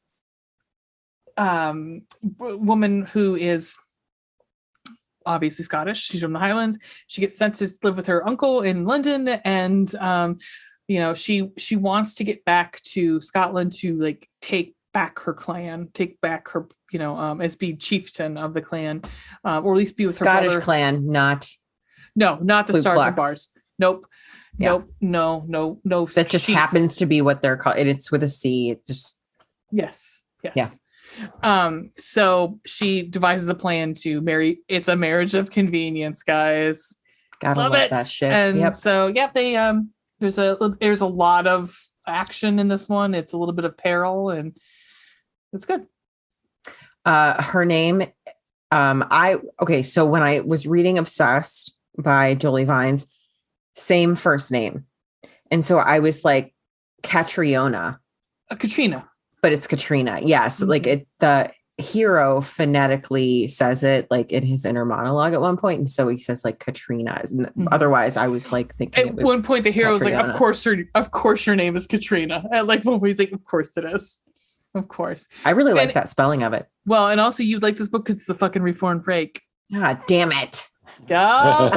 woman who is obviously Scottish. She's from the Highlands. She gets sent to live with her uncle in London, and she wants to get back to Scotland to like take back her clan, take back her, as be chieftain of the clan, or at least be with Scottish her brother. clan, not the Sergeant Bars. Nope. Yeah. Nope. No. That just happens to be what they're called. It's with a C. It's just yes. Yeah. So she devises a plan to marry. It's a marriage of convenience, guys. Gotta love it. That shit. And so they there's a lot of action in this one. It's a little bit of peril, and it's good. Her name, so when I was reading Obsessed by Jolie Vines, same first name. And so I was like, Katrina. Katrina. But it's Katrina. Yes. Mm-hmm. Like the hero phonetically says it like in his inner monologue at one point. And so he says like Katrina. Mm-hmm. Otherwise I was like thinking at one point the hero was like, of course your name is Katrina. At like one point he's like, of course it is. Of course. I really like that spelling of it. Well, and also you like this book because it's a fucking reformed break. God damn it. Yeah.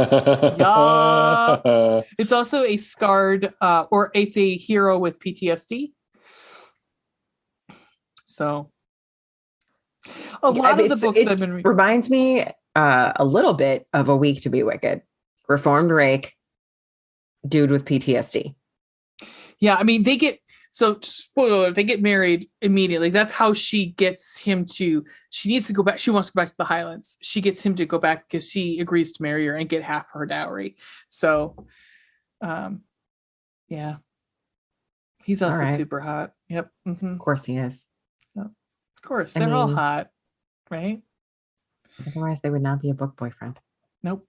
It's also a scarred or it's a hero with PTSD. So a lot of the books that I've been reading reminds me a little bit of A Week to Be Wicked. Reformed rake, dude with PTSD. Yeah, I mean they get married immediately. That's how she gets him to. She needs to go back. She wants to go back to the Highlands. She gets him to go back because she agrees to marry her and get half her dowry. So, yeah, he's also super hot. Yep, mm-hmm. Of course he is. Yep. Of course, they're all hot, right? Otherwise, they would not be a book boyfriend. Nope.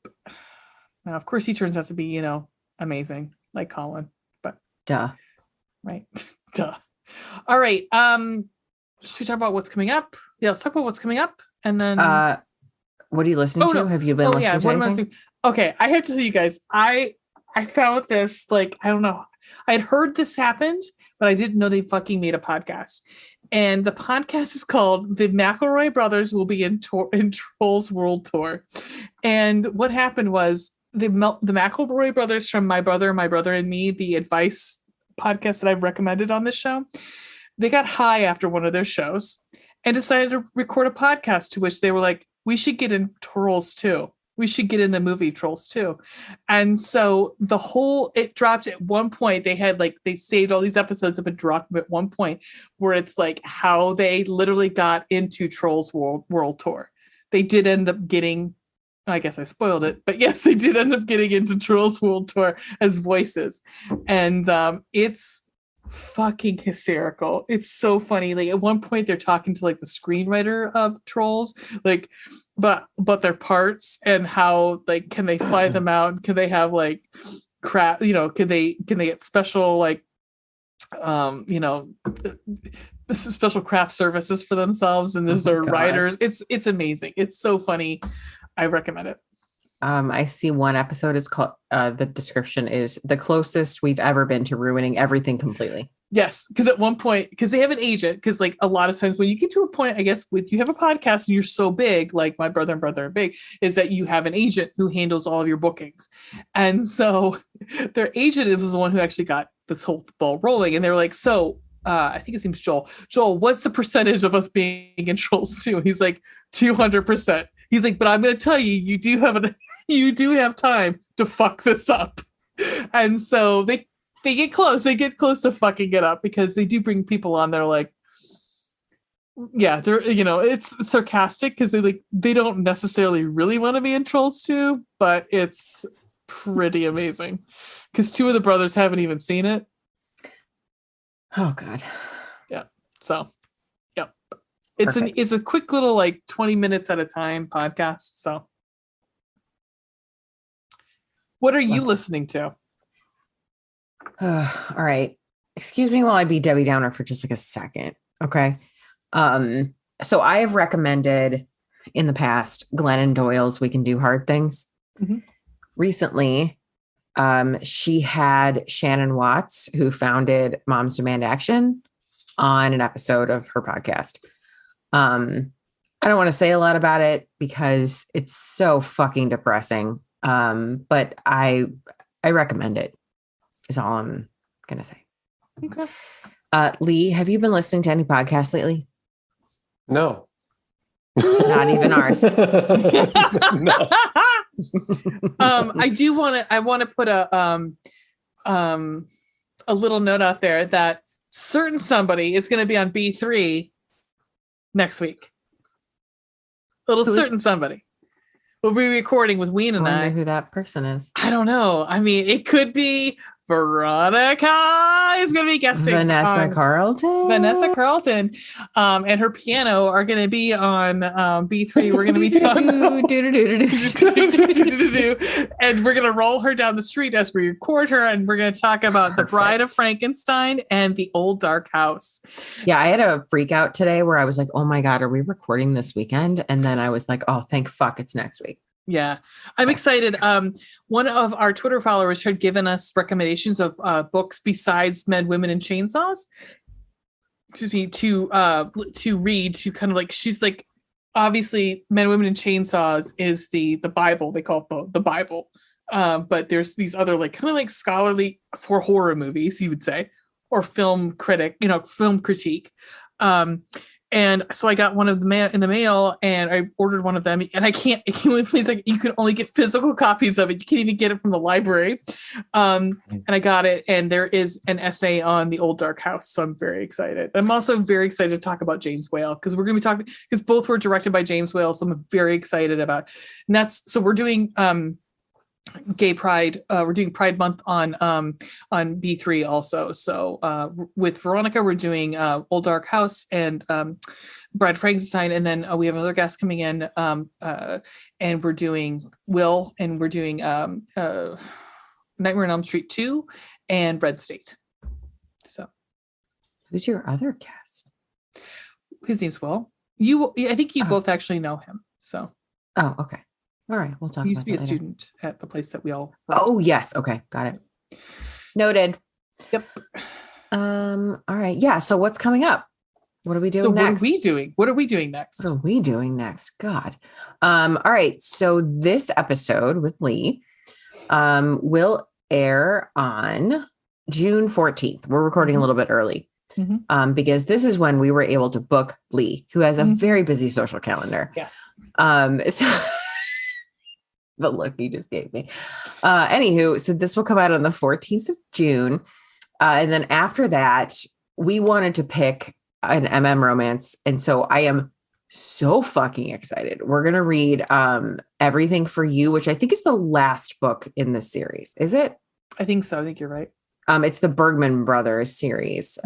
Now, of course, he turns out to be, amazing, like Colin. But duh. Right. Duh. All right. Should we talk about what's coming up? Yeah, let's talk about what's coming up. And then what are you listening to? No. Have you been listening to anything? Okay, I have to tell you guys, I found this, like, I don't know. I had heard this happened, but I didn't know they fucking made a podcast. And the podcast is called The McElroy Brothers Will Be in Trolls World Tour. And what happened was the McElroy Brothers from My Brother and Me, the advice podcast that I've recommended on this show, they got high after one of their shows and decided to record a podcast, to which they were like, we should get in Trolls too. We should get in the movie Trolls too. And so it dropped at one point. They saved all these episodes of it, dropped at one point where it's like how they literally got into Trolls World Tour. They did end up getting, I guess I spoiled it, but yes, they did end up getting into Trolls World Tour as voices. And it's fucking hysterical. It's so funny. Like at one point they're talking to like the screenwriter of Trolls, like, but their parts and how, like, can they fly them out? Can they have like crap, can they get special, like, special craft services for themselves, and there's their writers. It's amazing. It's so funny. I recommend it. I see one episode is called, the description is the closest we've ever been to ruining everything completely. Yes. Because at one point, because they have an agent, because like a lot of times when you get to a point, I guess, with you have a podcast and you're so big, like My Brother and Brother are big, is that you have an agent who handles all of your bookings. And so their agent was the one who actually got this whole ball rolling. And they were like, so I think his name's Joel. Joel, what's the percentage of us being in Trolls 2? He's like, 200%. He's like, but I'm going to tell you, you do have time to fuck this up. And so they get close. They get close to fucking it up because they do bring people on. They're like, yeah, they're, it's sarcastic because they don't necessarily really want to be in Trolls 2, but it's pretty amazing because two of the brothers haven't even seen it. Oh God. Yeah. So, yeah, it's a quick little, like, 20 minutes at a time podcast. So what are you listening to? All right. Excuse me while I be Debbie Downer for just like a second. Okay. So I have recommended in the past Glennon Doyle's We Can Do Hard Things. Mm-hmm. Recently, she had Shannon Watts, who founded Moms Demand Action, on an episode of her podcast. I don't want to say a lot about it because it's so fucking depressing. But I recommend it is all I'm going to say. Okay. Lee, have you been listening to any podcasts lately? No. Not even ours. No. I want to put a little note out there that certain somebody is going to be on B3 next week. Certain somebody. We'll be recording with Ween and I wonder I. who that person is. I don't know. I mean, it could be Veronica is going to be guesting. Vanessa Carlton. And her piano are going to be on B3. We're going to be talking, and we're going to roll her down the street as we record her, and we're going to talk about The Bride of Frankenstein and The Old Dark House. Yeah, I had a freak out today where I was like, "Oh my god, are we recording this weekend?" And then I was like, "Oh, thank fuck, it's next week." Yeah, I'm excited. One of our Twitter followers had given us recommendations of books besides Men, Women, and Chainsaws to read, to kind of like, she's like, obviously Men, Women, and Chainsaws is the Bible. They call it the Bible. But there's these other like kind of like scholarly for horror movies, you would say, or film critique. And so I got one of them in the mail, and I ordered one of them, and I can't. Please, like, you can only get physical copies of it. You can't even get it from the library. And I got it, and there is an essay on The Old Dark House, so I'm very excited. I'm also very excited to talk about James Whale, because we're going to be talking, because both were directed by James Whale, so I'm very excited about. And so we're doing Gay Pride. We're doing Pride Month on B3 also. So with Veronica, we're doing Old Dark House and Bride of Frankenstein, and then we have another guest coming in, and we're doing Will, and we're doing Nightmare on Elm Street 2 and Red State. So, who's your other guest? His name's Will. I think you both actually know him. So. Oh, okay. All right, we'll talk. He used about to be a later. student at the place that we all. Oh yes, okay, got it. Noted. Yep. All right, yeah. So what's coming up? What are we doing next? What are we doing next? What are we doing next? God. All right. So this episode with Lee will air on June 14th. We're recording a little bit early. Because this is when we were able to book Lee, who has a very busy social calendar. Yes. So the look he just gave me. Anywho, so this will come out on the 14th of June. And then after that, we wanted to pick an MM romance. And so I am so fucking excited. We're going to read Everything for You, which I think is the last book in the series. Is it? I think so. I think you're right. It's the Bergman Brothers series.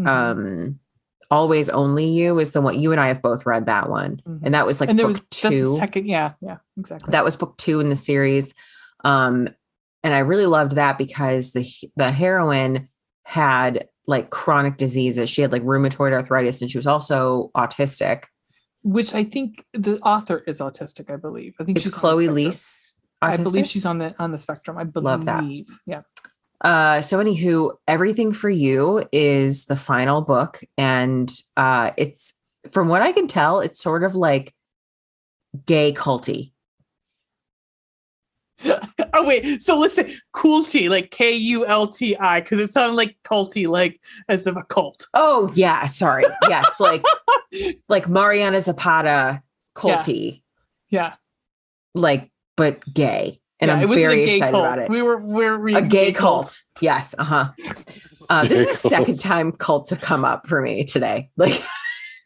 Always Only You is the one. You and I have both read that one. And that was like book 2. That's the second, yeah, exactly. That was book 2 in the series. And I really loved that because the heroine had like chronic diseases. She had like rheumatoid arthritis, and she was also autistic. Which I think the author is autistic, I believe. I think she's Chloe Leese. I believe she's on the spectrum. I believe. Love that. Yeah. So anywho, Everything for You is the final book, and it's, from what I can tell, it's sort of like gay culty. Oh wait, so listen, culty, like Kulti, because it sounded like culty, like as of a cult. Oh yeah, sorry. Yes, like Mariana Zapata culty. Yeah. Like, but gay. And I'm very excited about it. We're reading a gay cult. Yes. This is the second time cults have come up for me today. Like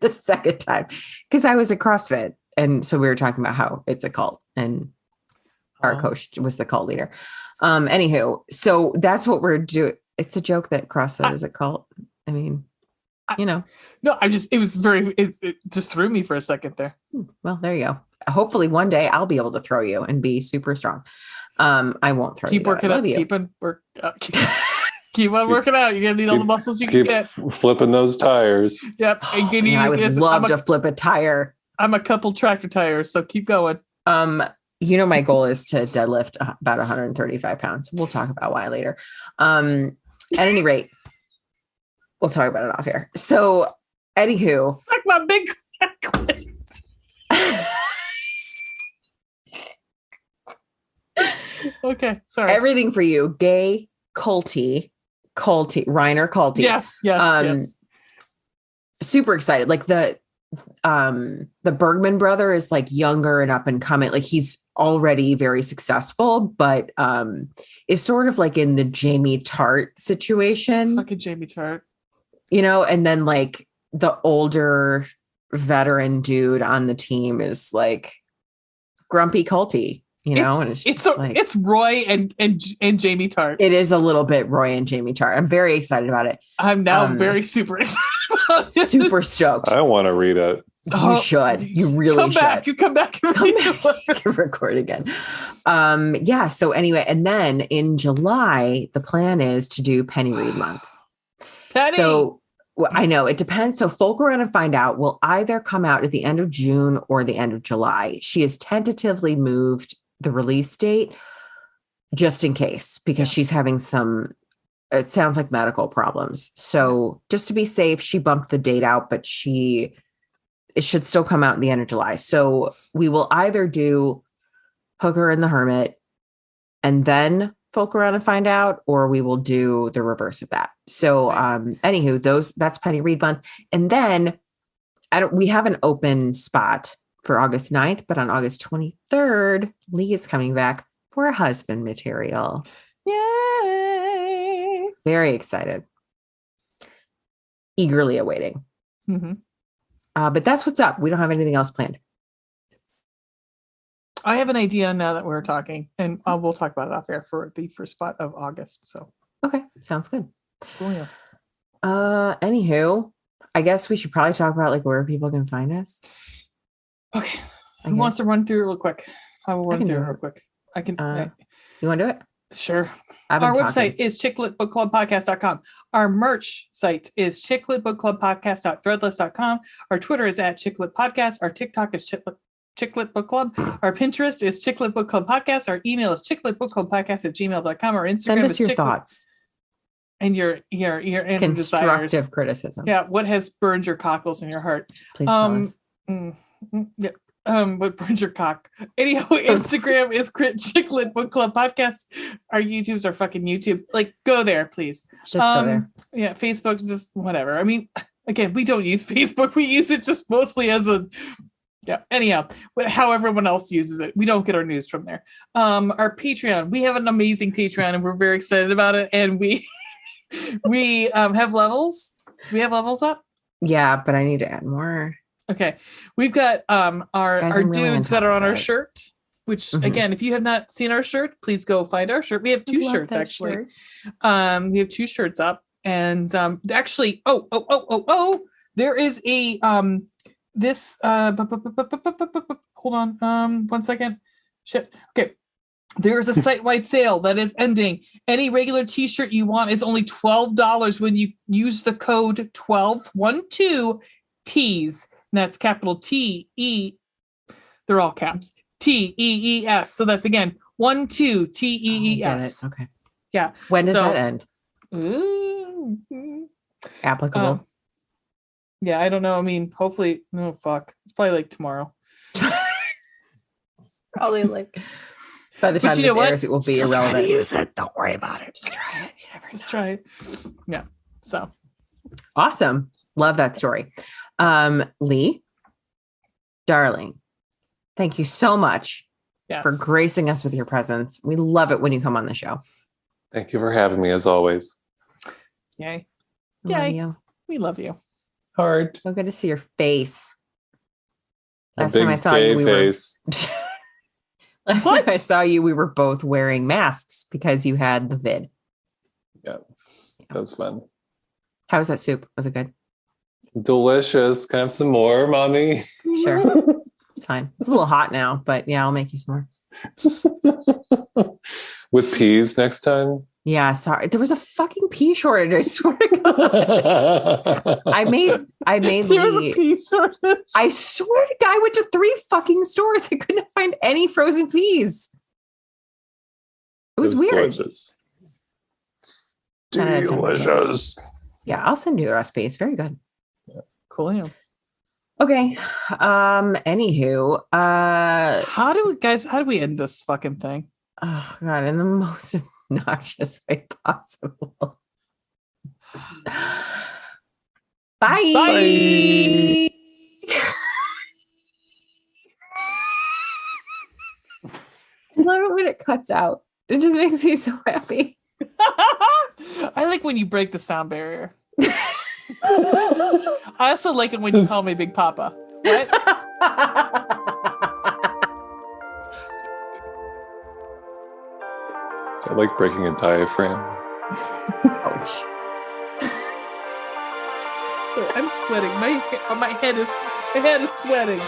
the second time, because I was at CrossFit, and so we were talking about how it's a cult, and our coach was the cult leader. Anywho, so that's what we're doing. It's a joke that CrossFit is a cult. I mean, No, it just threw me for a second there. Well, there you go. Hopefully one day I'll be able to throw you and be super strong. I won't throw you. Keep working out. Keep on working out. You're gonna need all the muscles you can get. Flipping those tires. Yep. I would love to flip a tire. I'm a couple tractor tires, so keep going. My goal is to deadlift about 135 pounds. We'll talk about why later. At any rate, we'll talk about it off here. So, anywho, like my big clit. Okay, sorry. Everything for you. Gay, Reiner Culty. Yes. Yes. Super excited. Like the Bergman brother is like younger and up and coming. Like he's already very successful, but is sort of like in the Jamie Tart situation. Fucking Jamie Tart. And then like the older veteran dude on the team is like grumpy culty, and it's Roy and Jamie Tart. It is a little bit Roy and Jamie Tart. I'm very excited about it. I'm now very super excited about it. Super stoked. I want to read it. You should. You really should. You come back. You can record again. Yeah. So anyway, and then in July, the plan is to do Penny Read Month. Penny. So I know it depends. So folk are going to find out will either come out at the end of June or the end of July. She has tentatively moved the release date just in case, because she's having it sounds like medical problems. So just to be safe, she bumped the date out, but it should still come out at the end of July. So we will either do Hooker and the Hermit and then folk around and find out, or we will do the reverse of that. So anywho, that's Penny Read Month. And then we have an open spot for August 9th, but on August 23rd, Lee is coming back for a husband material. Yay! Very excited. Eagerly awaiting. Mm-hmm. But that's what's up. We don't have anything else planned. I have an idea now that we're talking, and we'll talk about it off air for the first spot of August. So okay, sounds good. Cool. Yeah. Anywho, I guess we should probably talk about like where people can find us. Okay. Who wants to run through it real quick? I will run through it real quick. I can. You want to do it? Sure. Our website is chicklitbookclubpodcast.com. Our merch site is chicklitbookclubpodcast.threadless.com. Our Twitter is at chicklitpodcast. Our TikTok is Chicklit Book Club. Our Pinterest is Chicklit Book Club Podcast. Our email is chicklitbookclubpodcast@gmail.com. Our Instagram Send us is your thoughts and your constructive desires. criticism. Yeah, what has burned your cockles in your heart? Please tell us. Yeah. What burns your cock? Anyhow, Instagram is Chicklit Book Club Podcast. Our YouTubes are fucking YouTube. Like, go there, please. Just go there. Yeah, Facebook, just whatever. I mean, again, we don't use Facebook. We use it just mostly as anyhow, how everyone else uses it. We don't get our news from there. Our Patreon, we have an amazing Patreon and we're very excited about it. And we have levels. We have levels up. Yeah, but I need to add more. Okay. We've got our dudes that are on our shirt, which again, if you have not seen our shirt, please go find our shirt. We have two shirts actually. Shirt. We have two shirts up, and actually, there is a this hold on 1 second. Shit. Okay. There's a site-wide sale that is ending. Any regular t-shirt you want is only $12 when you use the code 12TEES. And that's capital T-E. They're all caps. T-E-E-S. So that's again 12TEES. Okay. Yeah. When does that end? Applicable. Yeah, I don't know. I mean, hopefully, no, fuck. It's probably like tomorrow. It's probably like by the time this airs, it will be irrelevant. To use it. Don't worry about it. Just try it. Just try it. Yeah. So awesome. Love that story. Lee, darling, thank you so much for gracing us with your presence. We love it when you come on the show. Thank you for having me, as always. Yay. Love you. We love you. Hard. So good to see your face. Last time I saw you, we were both wearing masks because you had the vid. Yeah, that was fun. How was that soup? Was it good? Delicious. Can I have some more, mommy? Sure. It's fine. It's a little hot now, but yeah, I'll make you some more. With peas next time? Yeah, sorry. There was a fucking pea shortage, I swear to God. I made there was a pea shortage. I swear to God, I went to 3 fucking stores. I couldn't find any frozen peas. It was weird. Delicious. 10 out of 10. Delicious. Yeah, I'll send you the recipe. It's very good. Yeah. Cool. Yeah. Okay. Anywho, how do we end this fucking thing? Oh God, in the most obnoxious way possible. Bye. Bye. I love it when it cuts out. It just makes me so happy. I like when you break the sound barrier. I also like it when you call me Big Papa. What? So I like breaking a diaphragm. Ouch. So I'm sweating. My head is sweating.